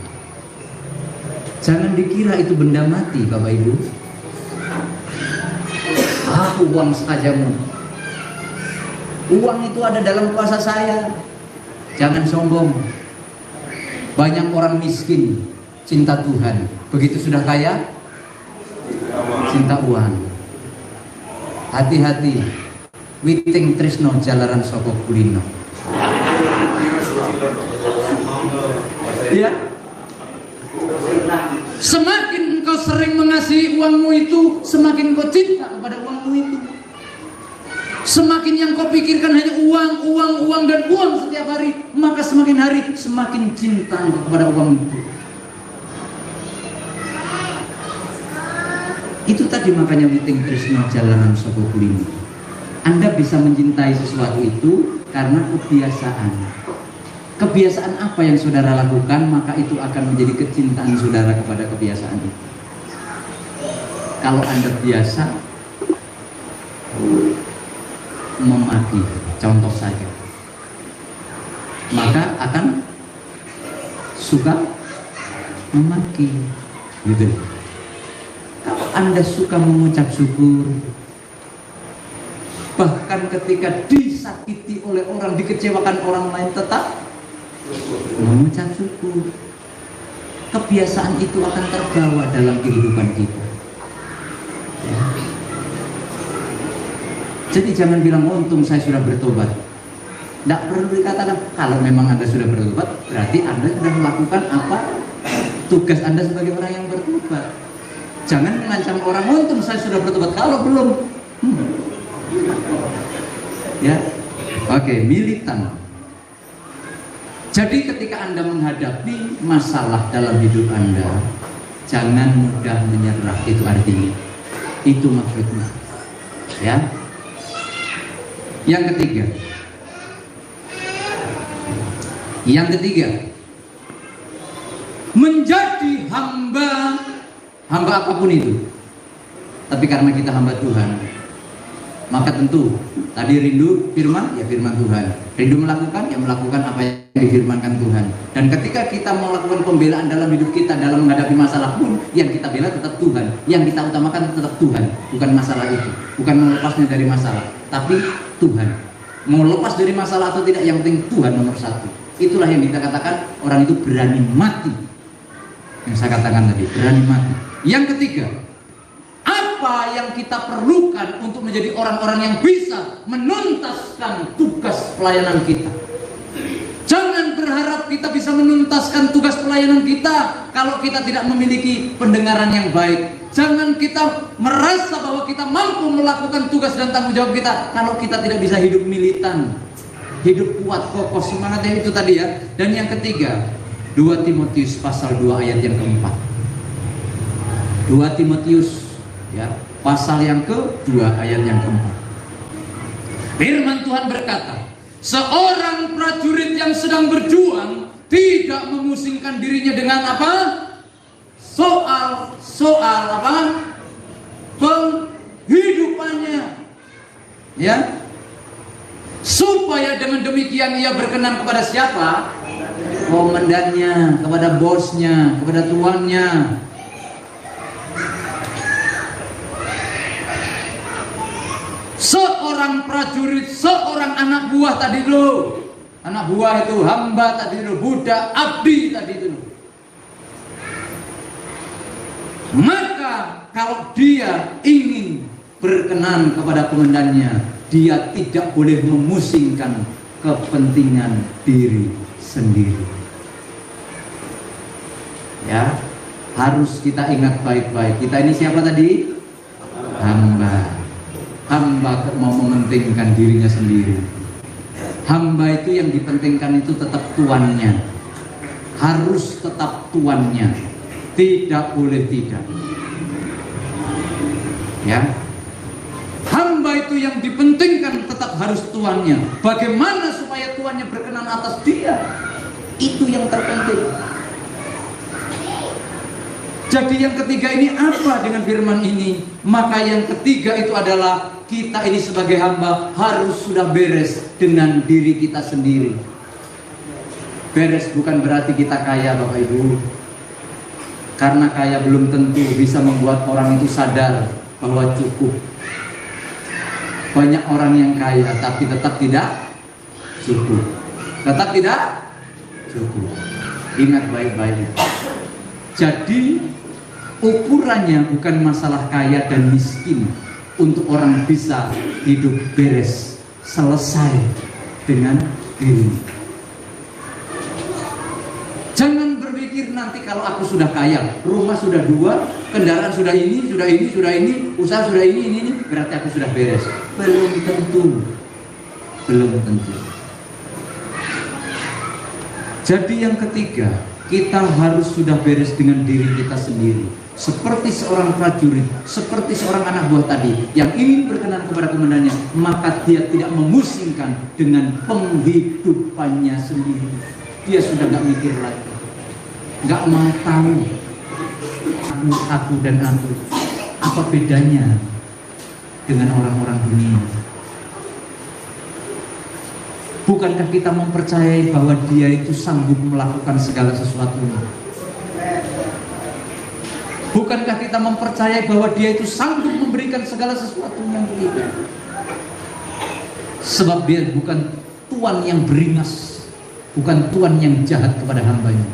S5: Jangan dikira itu benda mati, Bapak Ibu. Uang sajamu. Uang itu ada dalam kuasa saya. Jangan sombong. Banyak orang miskin cinta Tuhan, begitu sudah kaya cinta uang. Hati-hati. Witing tresno jalaran saka kulino. Ya. Semakin engkau sering mengasihi uangmu itu, semakin engkau cinta kepada uangmu itu. Semakin yang kau pikirkan hanya uang dan uang setiap hari, maka semakin hari semakin cinta engkau kepada uang itu. Itu tadi makanya witing tresno jalanan saka kulino. Anda bisa mencintai sesuatu itu karena kebiasaan. Kebiasaan apa yang saudara lakukan, maka itu akan menjadi kecintaan saudara kepada kebiasaan itu. Kalau Anda biasa memaki, contoh saja, maka akan suka memaki, gitu. Kalau Anda suka mengucap syukur, bahkan ketika disakiti oleh orang, dikecewakan orang lain, tetap mengucap syukur. Kebiasaan itu akan terbawa dalam kehidupan kita. Ya. Jadi jangan bilang, untung saya sudah bertobat. Tidak perlu dikatakan, kalau memang Anda sudah bertobat, berarti Anda sudah melakukan apa tugas Anda sebagai orang yang bertobat. Jangan mengancam orang, untung saya sudah bertobat, kalau belum. Ya, oke, militan. Jadi ketika Anda menghadapi masalah dalam hidup Anda, jangan mudah menyerah, itu artinya. Itu maksudnya. Ya. Yang ketiga. Yang ketiga, menjadi hamba apapun itu. Tapi karena kita hamba Tuhan, maka tentu tadi rindu firman, ya firman Tuhan. Rindu melakukan, ya melakukan apa yang difirmankan Tuhan. Dan ketika kita melakukan pembelaan dalam hidup kita, dalam menghadapi masalah pun, yang kita bela tetap Tuhan. Yang kita utamakan tetap Tuhan, bukan masalah itu, bukan melepasnya dari masalah, tapi Tuhan. Mau lepas dari masalah atau tidak, yang penting Tuhan nomor satu. Itulah yang kita katakan orang itu berani mati. Yang saya katakan tadi, berani mati. Yang ketiga, apa yang kita perlukan untuk menjadi orang-orang yang bisa menuntaskan tugas pelayanan kita. Jangan berharap kita bisa menuntaskan tugas pelayanan kita kalau kita tidak memiliki pendengaran yang baik. Jangan kita merasa bahwa kita mampu melakukan tugas dan tanggung jawab kita kalau kita tidak bisa hidup militan, hidup kuat, kokoh, semangatnya itu tadi ya. Dan yang ketiga, 2 Timotius pasal 2 ayat yang keempat. 2 Timotius ya, pasal yang ke-2 ayat yang keempat. Firman Tuhan berkata, seorang prajurit yang sedang berjuang tidak memusingkan dirinya dengan apa? Soal apa? Penghidupannya. Ya. Supaya dengan demikian ia berkenan kepada siapa? Komandannya, kepada bosnya, kepada tuannya. Seorang prajurit, seorang anak buah tadi dulu. Anak buah itu hamba tadi dulu, budak, abdi tadi dulu. Maka kalau dia ingin berkenan kepada komandannya, dia tidak boleh memusingkan kepentingan diri sendiri. Ya, harus kita ingat baik-baik. Kita ini siapa tadi? Hamba. Hamba mau mementingkan dirinya sendiri. Hamba itu yang dipentingkan itu tetap tuannya. Harus tetap tuannya. Tidak boleh tidak. Ya. Hamba itu yang dipentingkan tetap harus tuannya. Bagaimana supaya tuannya berkenan atas dia? Itu yang terpenting. Jadi yang ketiga ini apa dengan firman ini? Maka yang ketiga itu adalah kita ini sebagai hamba harus sudah beres dengan diri kita sendiri. Beres bukan berarti kita kaya, Bapak Ibu. Karena kaya belum tentu bisa membuat orang itu sadar bahwa cukup. Banyak orang yang kaya tapi tetap tidak cukup. Tetap tidak cukup. Ingat baik-baik. Jadi ukurannya bukan masalah kaya dan miskin untuk orang bisa hidup beres, selesai dengan diri. Jangan berpikir nanti kalau aku sudah kaya, rumah sudah 2, kendaraan sudah ini, usaha sudah ini, berarti aku sudah beres. Belum tentu. Belum tentu. Jadi yang ketiga, kita harus sudah beres dengan diri kita sendiri. Seperti seorang prajurit, seperti seorang anak buah tadi yang ingin berkenan kepada komandannya, maka dia tidak memusingkan dengan penghidupannya sendiri. Dia sudah gak mikir lagi, gak mau tahu aku dan aku apa bedanya dengan orang-orang dunia. Bukankah kita mempercayai bahwa dia itu sanggup melakukan segala sesuatunya? Bukankah kita mempercayai bahwa dia itu sanggup memberikan segala sesuatunya untuk kita? Sebab dia bukan Tuhan yang beringas, bukan Tuhan yang jahat kepada hambanya.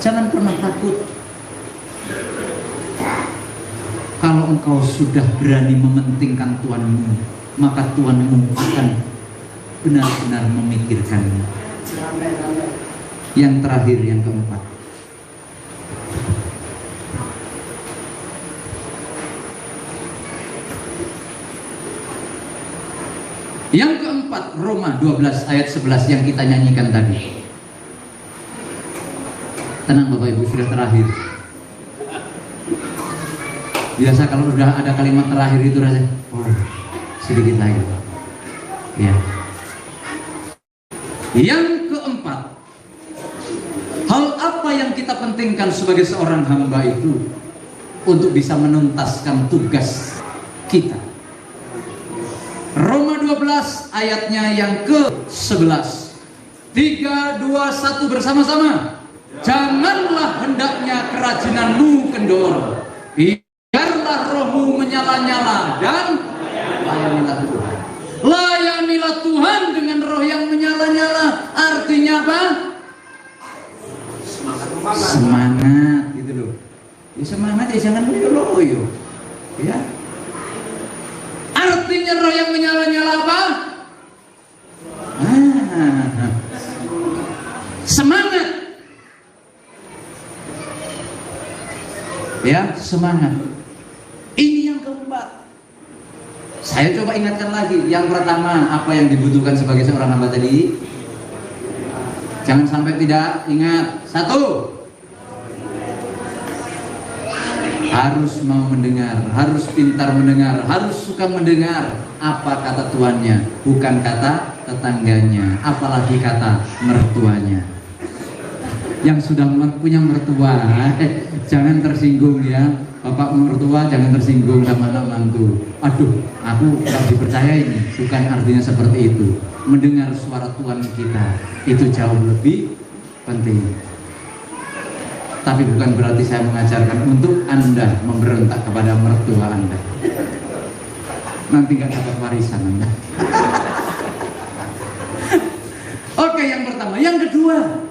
S5: Jangan pernah takut. Kalau engkau sudah berani mementingkan Tuhanmu, maka Tuhanmu akan benar-benar memikirkanmu. Yang terakhir, yang keempat, Roma 12 ayat 11 yang kita nyanyikan tadi. Tenang Bapak Ibu, sudah terakhir. Biasa kalau sudah ada kalimat terakhir itu rasanya, sedikit lagi. Ya. Yang keempat, hal apa yang kita pentingkan sebagai seorang hamba itu untuk bisa menuntaskan tugas kita? Roma 12 ayatnya yang ke-11. 3, 2, 1 bersama-sama. Janganlah hendaknya kerajinanmu kendor, biarlah rohmu menyala-nyala dan layanilah Tuhan. Layanilah Tuhan dengan roh yang menyala-nyala. Artinya apa? Semangat gitu loh. Ya semangat ya, jangan loyo-loyo. Ya. Artinya roh yang menyala-nyala apa? Semangat. Ya, semangat. Ini yang keempat. Saya coba ingatkan lagi. Yang pertama, apa yang dibutuhkan sebagai seorang hamba tadi? Jangan sampai tidak ingat. 1, harus mau mendengar, harus pintar mendengar, harus suka mendengar apa kata tuannya, bukan kata tetangganya, apalagi kata mertuanya. Yang sudah punya mertua, jangan tersinggung ya. Bapak mertua jangan tersinggung sama anak mantu. Aduh, aku gak dipercaya ini. Bukan artinya seperti itu. Mendengar suara Tuhan kita itu jauh lebih penting. Tapi bukan berarti saya mengajarkan untuk Anda memberontak kepada mertua Anda. Nanti gak dapat warisan Anda. Oke, yang pertama. Yang kedua,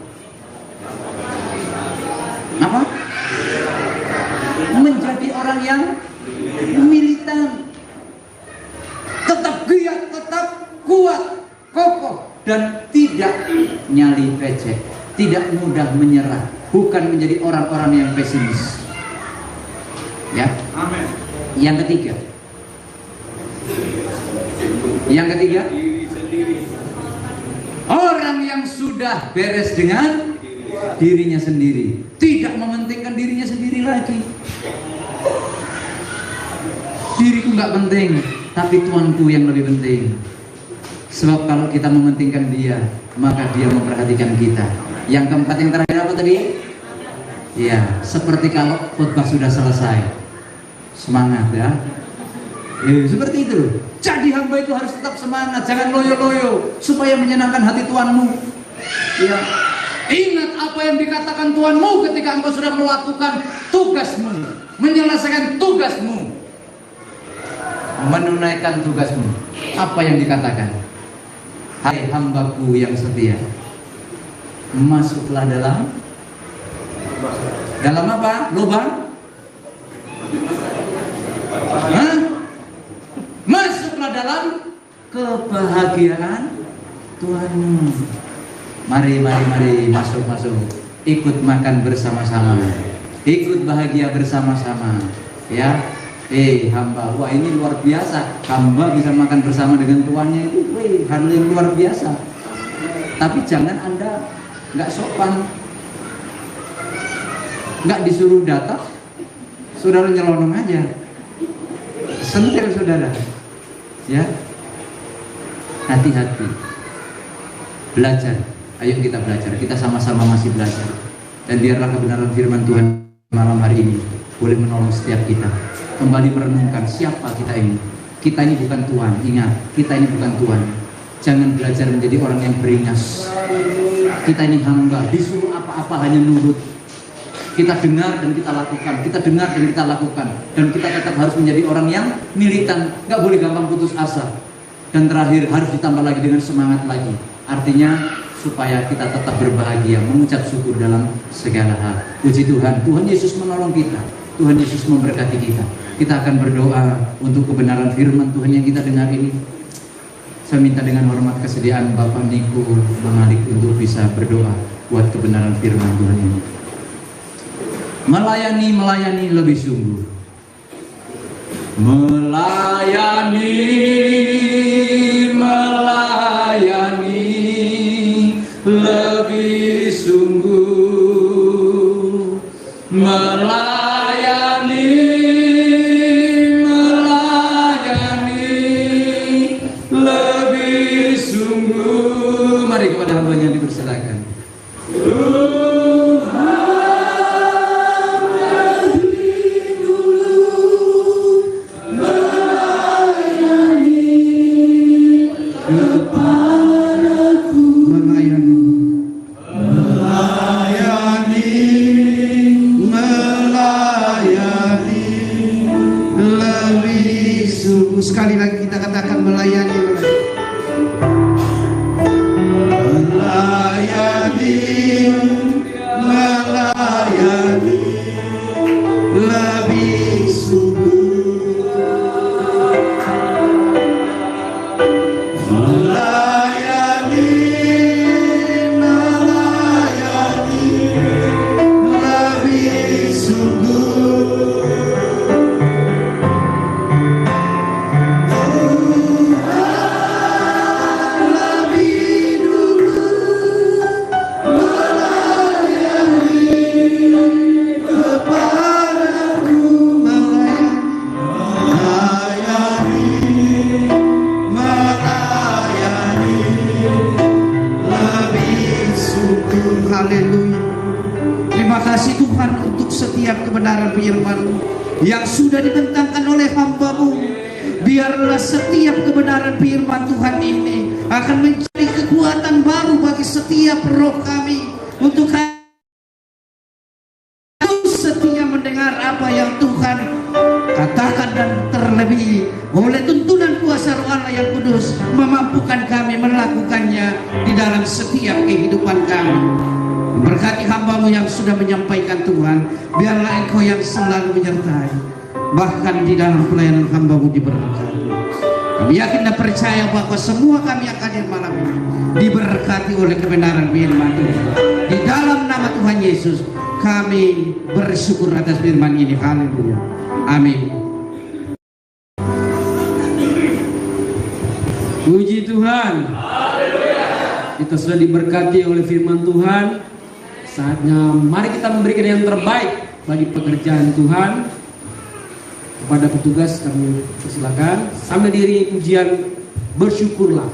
S5: apa? Menjadi orang yang militan, tetap giat, tetap kuat, kokoh, dan tidak nyali pecek, tidak mudah menyerah, bukan menjadi orang-orang yang pesimis. Ya. Amin. Yang ketiga, orang yang sudah beres dengan dirinya sendiri, tidak mementingkan dirinya sendiri lagi. Diriku nggak penting, tapi Tuanku yang lebih penting. Sebab kalau kita mementingkan Dia, maka Dia memperhatikan kita. Yang keempat, yang terakhir apa tadi? Ya, seperti kalau khotbah sudah selesai, semangat ya. Seperti itu. Jadi hamba itu harus tetap semangat, jangan loyo-loyo, supaya menyenangkan hati Tuanmu. Ya. Ingat apa yang dikatakan Tuhanmu ketika engkau sudah melakukan tugasmu, menyelesaikan tugasmu, menunaikan tugasmu. Apa yang dikatakan? Hai hambaku yang setia, masuklah dalam apa? Lubang? Hah? Masuklah dalam kebahagiaan Tuhanmu. Mari masuk, ikut makan bersama-sama, ikut bahagia bersama-sama. Ya, hamba, wah ini luar biasa. Hamba bisa makan bersama dengan tuannya itu, hal yang luar biasa. Tapi jangan Anda nggak sopan, nggak disuruh datang, saudara nyelonong aja, sentil saudara, ya. Hati-hati, belajar. Ayo kita belajar, kita sama-sama masih belajar. Dan biarlah kebenaran firman Tuhan malam hari ini boleh menolong setiap kita kembali merenungkan siapa kita ini. Kita ini bukan Tuhan, ingat, kita ini bukan Tuhan. Jangan belajar menjadi orang yang beringas. Kita ini hamba, disuruh apa-apa hanya nurut. Kita dengar dan kita lakukan, kita dengar dan kita lakukan. Dan kita tetap harus menjadi orang yang militan, nggak boleh gampang putus asa. Dan terakhir harus ditambah lagi dengan semangat lagi. Artinya supaya kita tetap berbahagia, mengucap syukur dalam segala hal. Puji Tuhan, Tuhan Yesus menolong kita, Tuhan Yesus memberkati kita. Kita akan berdoa untuk kebenaran firman Tuhan yang kita dengar ini. Saya minta dengan hormat kesediaan Bapak Niko Mangalik untuk bisa berdoa buat kebenaran firman Tuhan ini. Melayani lebih sungguh. Melayani lebih sungguh. Melayani lebih sungguh. Mari kepada hambanya dipersilakan.
S3: Sekali lagi kita katakan melayani lebih sungguh. Melayani lebih sungguh. Haleluya. Terima kasih Tuhan untuk setiap kebenaran firman yang sudah dibentangkan oleh hamba-Mu. Biarlah setiap kebenaran firman Tuhan ini akan menjadi kekuatan baru bagi setiap roh kami untuk setia mendengar apa yang Tuhan katakan, dan terlebih oleh tuntunan kuasa Roh Allah yang kudus memampukan kami melakukannya di dalam setiap kehidupan kami. Berkati hamba-Mu yang sudah menyampaikan Tuhan, biarlah Engkau yang selalu menyertai, bahkan di dalam pelayanan hamba-Mu diberkati. Kami yakin dan percaya bahwa semua kami yang hadir malam ini diberkati oleh kebenaran firman Tuhan. Di dalam nama Tuhan Yesus kami bersyukur atas firman ini. Haleluya. Amin.
S1: Puji Tuhan. Kita sudah diberkati oleh firman Tuhan. Saatnya mari kita memberikan yang terbaik bagi pekerjaan Tuhan. Kepada petugas kami persilakan sambil diri pujian bersyukurlah.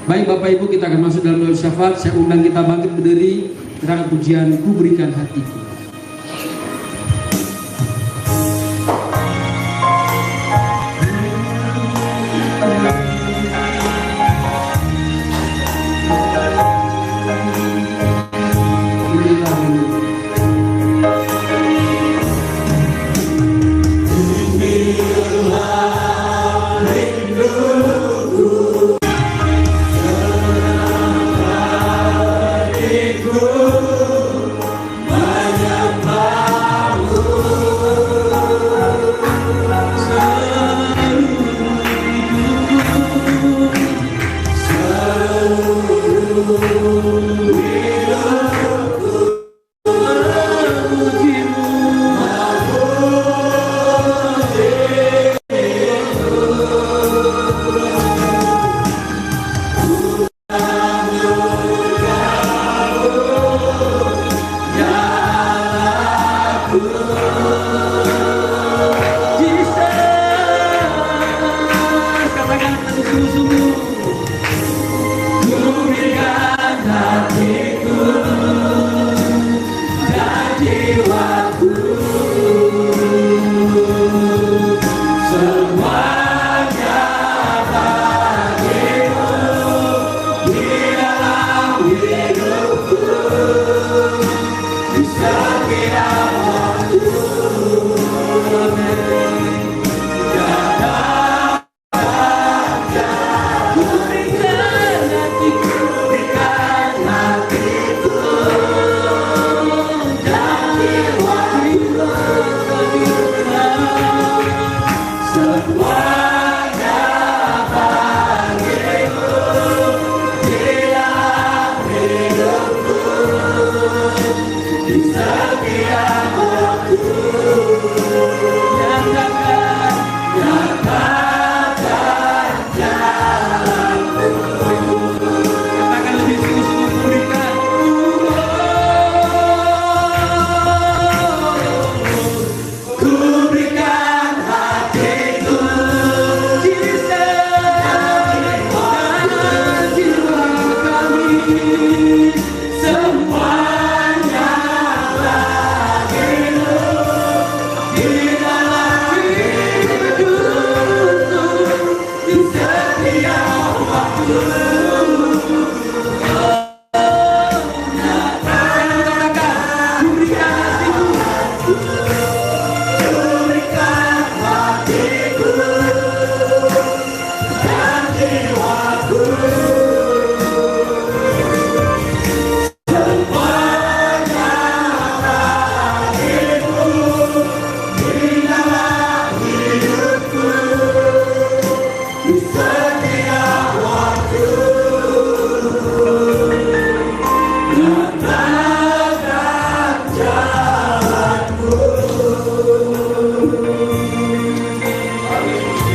S1: Baik Bapak Ibu, kita akan masuk dalam doa syafaat. Saya undang kita bangkit berdiri. Kita pujian Ku Berikan Hatiku.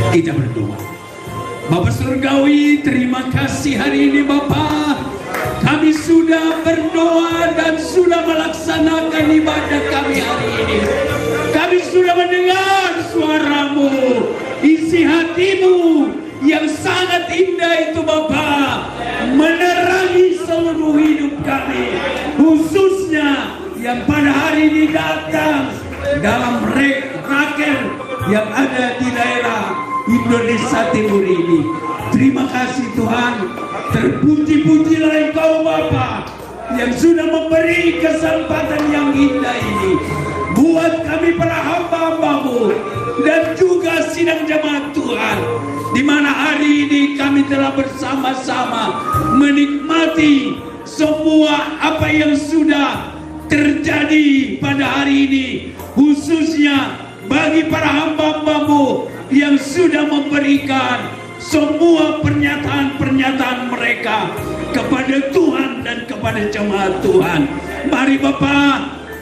S2: Kita berdoa. Bapa Surgawi, terima kasih hari ini Bapa. Kami sudah berdoa dan sudah melaksanakan ibadah kami hari ini. Kami sudah mendengar suaramu, isi hatimu yang sangat indah itu Bapa, menerangi seluruh hidup kami, khususnya yang pada hari ini datang dalam raker yang ada di daerah Indonesia Timur ini. Terima kasih Tuhan, terpuji-pujilah Engkau Bapa yang sudah memberi kesempatan yang indah ini buat kami para hamba-Hambamu dan juga sidang jemaat Tuhan, di mana hari ini kami telah bersama-sama menikmati semua apa yang sudah terjadi pada hari ini, khususnya bagi para hamba-hambamu yang sudah memberikan semua pernyataan-pernyataan mereka kepada Tuhan dan kepada jemaat Tuhan. Mari Bapak,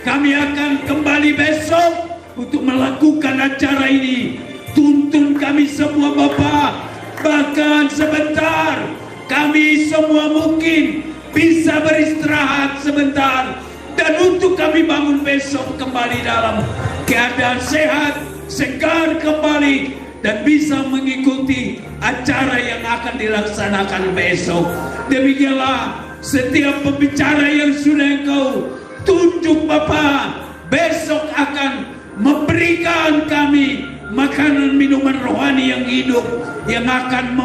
S2: kami akan kembali besok untuk melakukan acara ini. Tuntun kami semua Bapak, bahkan sebentar kami semua mungkin bisa beristirahat sebentar, dan untuk kami bangun besok kembali dalam keadaan sehat, segar kembali, dan bisa mengikuti acara yang akan dilaksanakan besok. Demikianlah setiap pembicara yang sudah Engkau tunjuk Bapa, besok akan memberikan kami makanan minuman rohani yang hidup, yang akan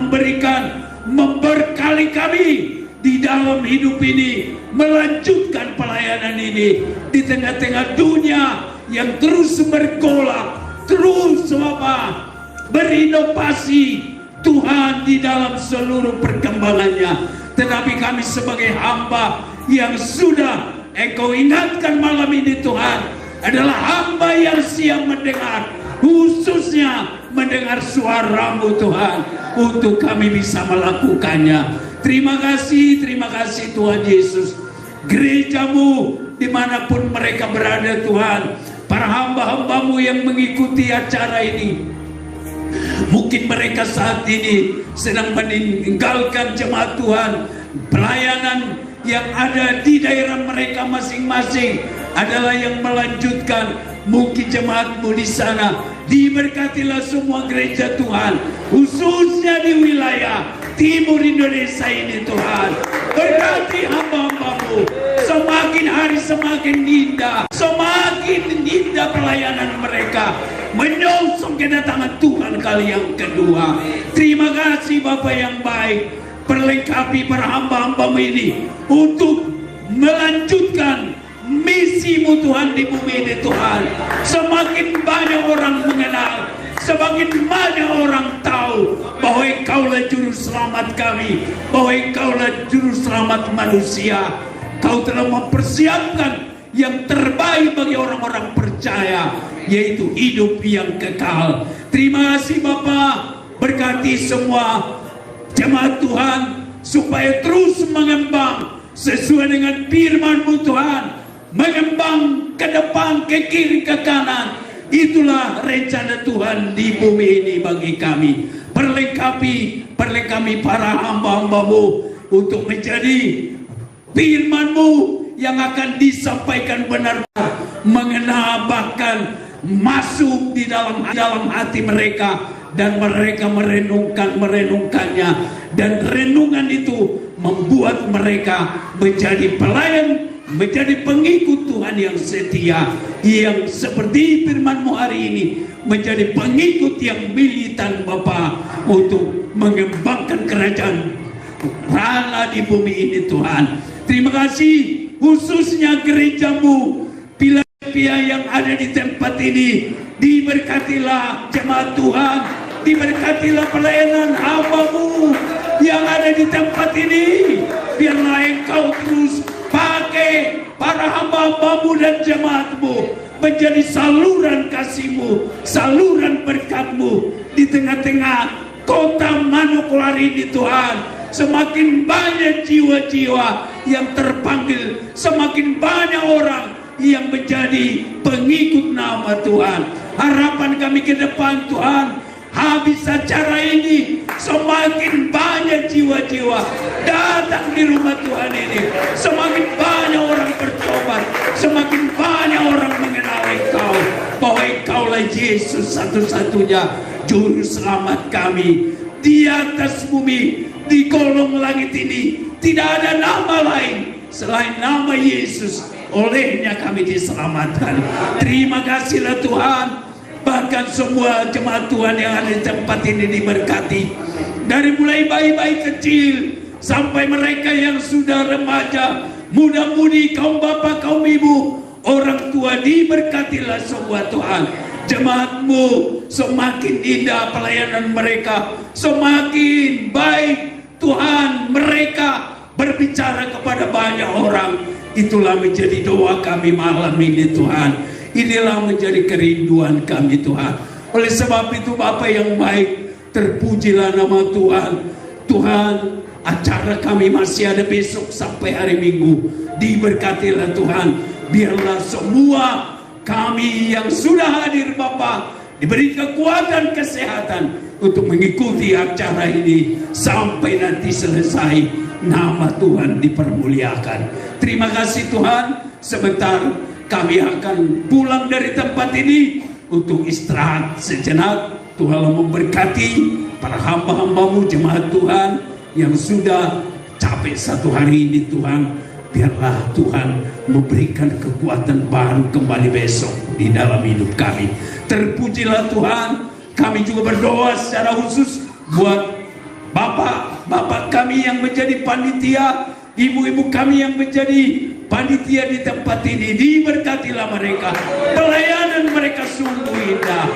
S2: memberkali kami di dalam hidup ini, melanjutkan pelayanan ini di tengah-tengah dunia yang terus bergolak, terus berinovasi Tuhan di dalam seluruh perkembangannya. Tetapi kami sebagai hamba yang sudah Engkau ingatkan malam ini Tuhan, adalah hamba yang siap mendengar, khususnya mendengar suara-Mu Tuhan, untuk kami bisa melakukannya. Terima kasih Tuhan Yesus. Gereja-Mu dimanapun mereka berada Tuhan, para hamba-hamba-Mu yang mengikuti acara ini, mungkin mereka saat ini sedang meninggalkan jemaat Tuhan, pelayanan yang ada di daerah mereka masing-masing adalah yang melanjutkan. Mungkin jemaat-Mu di sana, diberkatilah semua gereja Tuhan, khususnya di wilayah timur Indonesia ini Tuhan. Berkati hamba-hamba-Mu, semakin hari semakin indah, semakin indah pelayanan mereka, menyongsong kedatangan Tuhan kali yang kedua. Terima kasih Bapa yang baik, perlengkapi para hamba-hamba-Mu ini untuk melanjutkan misi-Mu Tuhan di bumi ini Tuhan. Semakin banyak orang mengenal, semakin banyak orang tahu bahwa Engkaulah juru selamat kami, bahwa Engkaulah juru selamat manusia. Kau telah mempersiapkan yang terbaik bagi orang-orang percaya, yaitu hidup yang kekal. Terima kasih Bapa, berkati semua jemaat Tuhan supaya terus mengembang sesuai dengan firman-Mu Tuhan, mengembang ke depan, ke kiri, ke kanan. Itulah rencana Tuhan di bumi ini bagi kami. Perlengkapi para hamba-hamba-Mu untuk menjadi firman-Mu yang akan disampaikan benar-benar mengena, bahkan masuk di dalam hati mereka, dan mereka merenungkannya, dan renungan itu membuat mereka menjadi pelayan, menjadi pengikut Tuhan yang setia, yang seperti firman-Mu hari ini, menjadi pengikut yang militan Bapa, untuk mengembangkan kerajaan Allah di bumi ini Tuhan. Terima kasih khususnya gereja-Mu, pilihan yang ada di tempat ini. Diberkatilah jemaat Tuhan, diberkatilah pelayanan hamba-Mu yang ada di tempat ini. Biarlah Engkau terus pakai para hamba-hamba-Mu dan jemaat-Mu menjadi saluran kasih-Mu, saluran berkat-Mu di tengah-tengah kota Manokwari ini Tuhan. Semakin banyak jiwa-jiwa yang terpanggil, semakin banyak orang yang menjadi pengikut nama Tuhan. Harapan kami ke depan Tuhan, habis acara ini semakin banyak jiwa-jiwa datang di rumah Tuhan ini, semakin banyak orang bertobat, semakin banyak orang mengenal Engkau, bahwa Engkaulah Yesus satu-satunya juru selamat kami. Di atas bumi, di kolong langit ini tidak ada nama lain selain nama Yesus. Olehnya kami diselamatkan. Terima kasihlah Tuhan. Bahkan semua jemaat Tuhan yang ada di tempat ini diberkati, dari mulai bayi-bayi kecil sampai mereka yang sudah remaja, muda-mudi, kaum bapak, kaum ibu, orang tua, diberkatilah semua Tuhan. Jemaat-Mu semakin indah pelayanan mereka, semakin baik Tuhan mereka berbicara kepada banyak orang. Itulah menjadi doa kami malam ini Tuhan. Inilah menjadi kerinduan kami Tuhan. Oleh sebab itu Bapa yang baik, terpujilah nama Tuhan. Tuhan, acara kami masih ada besok sampai hari Minggu. Diberkatilah Tuhan. Biarlah semua kami yang sudah hadir Bapa diberi kekuatan kesehatan untuk mengikuti acara ini sampai nanti selesai. Nama Tuhan dipermuliakan. Terima kasih Tuhan. Sebentar kami akan pulang dari tempat ini untuk istirahat sejenak. Tuhan memberkati para hamba-hambamu jemaat Tuhan yang sudah capek satu hari ini Tuhan. Biarlah Tuhan memberikan kekuatan baru kembali besok di dalam hidup kami. Terpujilah Tuhan. Kami juga berdoa secara khusus buat Bapak kami yang menjadi panitia, ibu-ibu kami yang menjadi panitia di tempat ini. Diberkatilah mereka. Pelayanan mereka sungguh indah.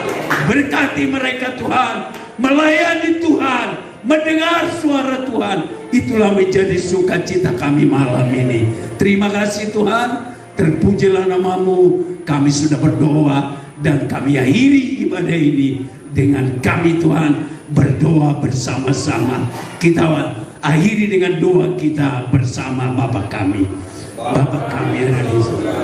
S2: Berkati mereka Tuhan. Melayani Tuhan, mendengar suara Tuhan. Itulah menjadi sukacita kami malam ini. Terima kasih Tuhan. Terpujilah namamu. Kami sudah berdoa dan kami akhiri ibadah ini dengan kami Tuhan berdoa bersama-sama. Kita akhiri dengan doa kita bersama Bapa kami. Bapa kami yang ada di surga.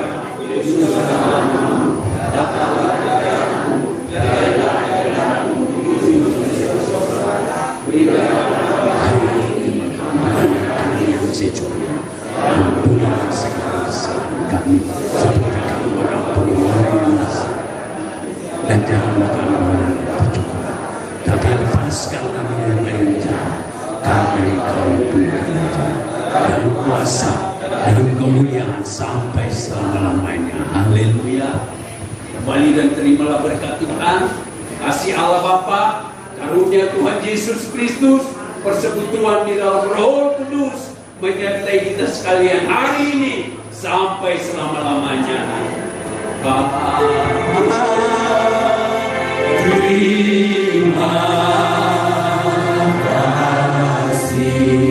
S2: Dan janganlah kami bercukup, tapi lepaskan kami dari jahat. Kami kau punya dan kuasa dan kemuliaan sampai selama-lamanya. Haleluya. Kembali dan terimalah berkat Tuhan, kasih Allah Bapa, karunia Tuhan Yesus Kristus, persekutuan di dalam Roh Kudus menyertai kita sekalian hari ini sampai selama-lamanya. Bapa, terima kasih.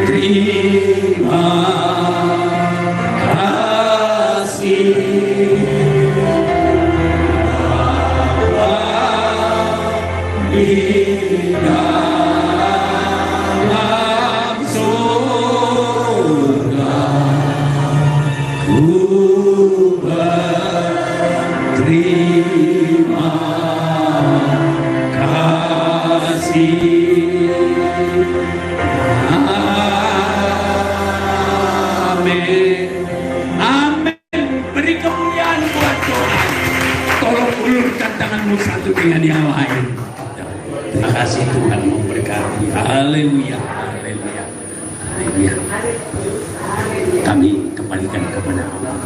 S2: Terima kasih. Di dalam surga ku berterima kasih. Amin. Amin. Beri kemuliaan buat Tuhan. Tolong ulurkan tanganmu satu dengan yang lain. Terima kasih Tuhan memberkati. Haleluya. Haleluya. Haleluya. Kami kembalikan kepada Allah.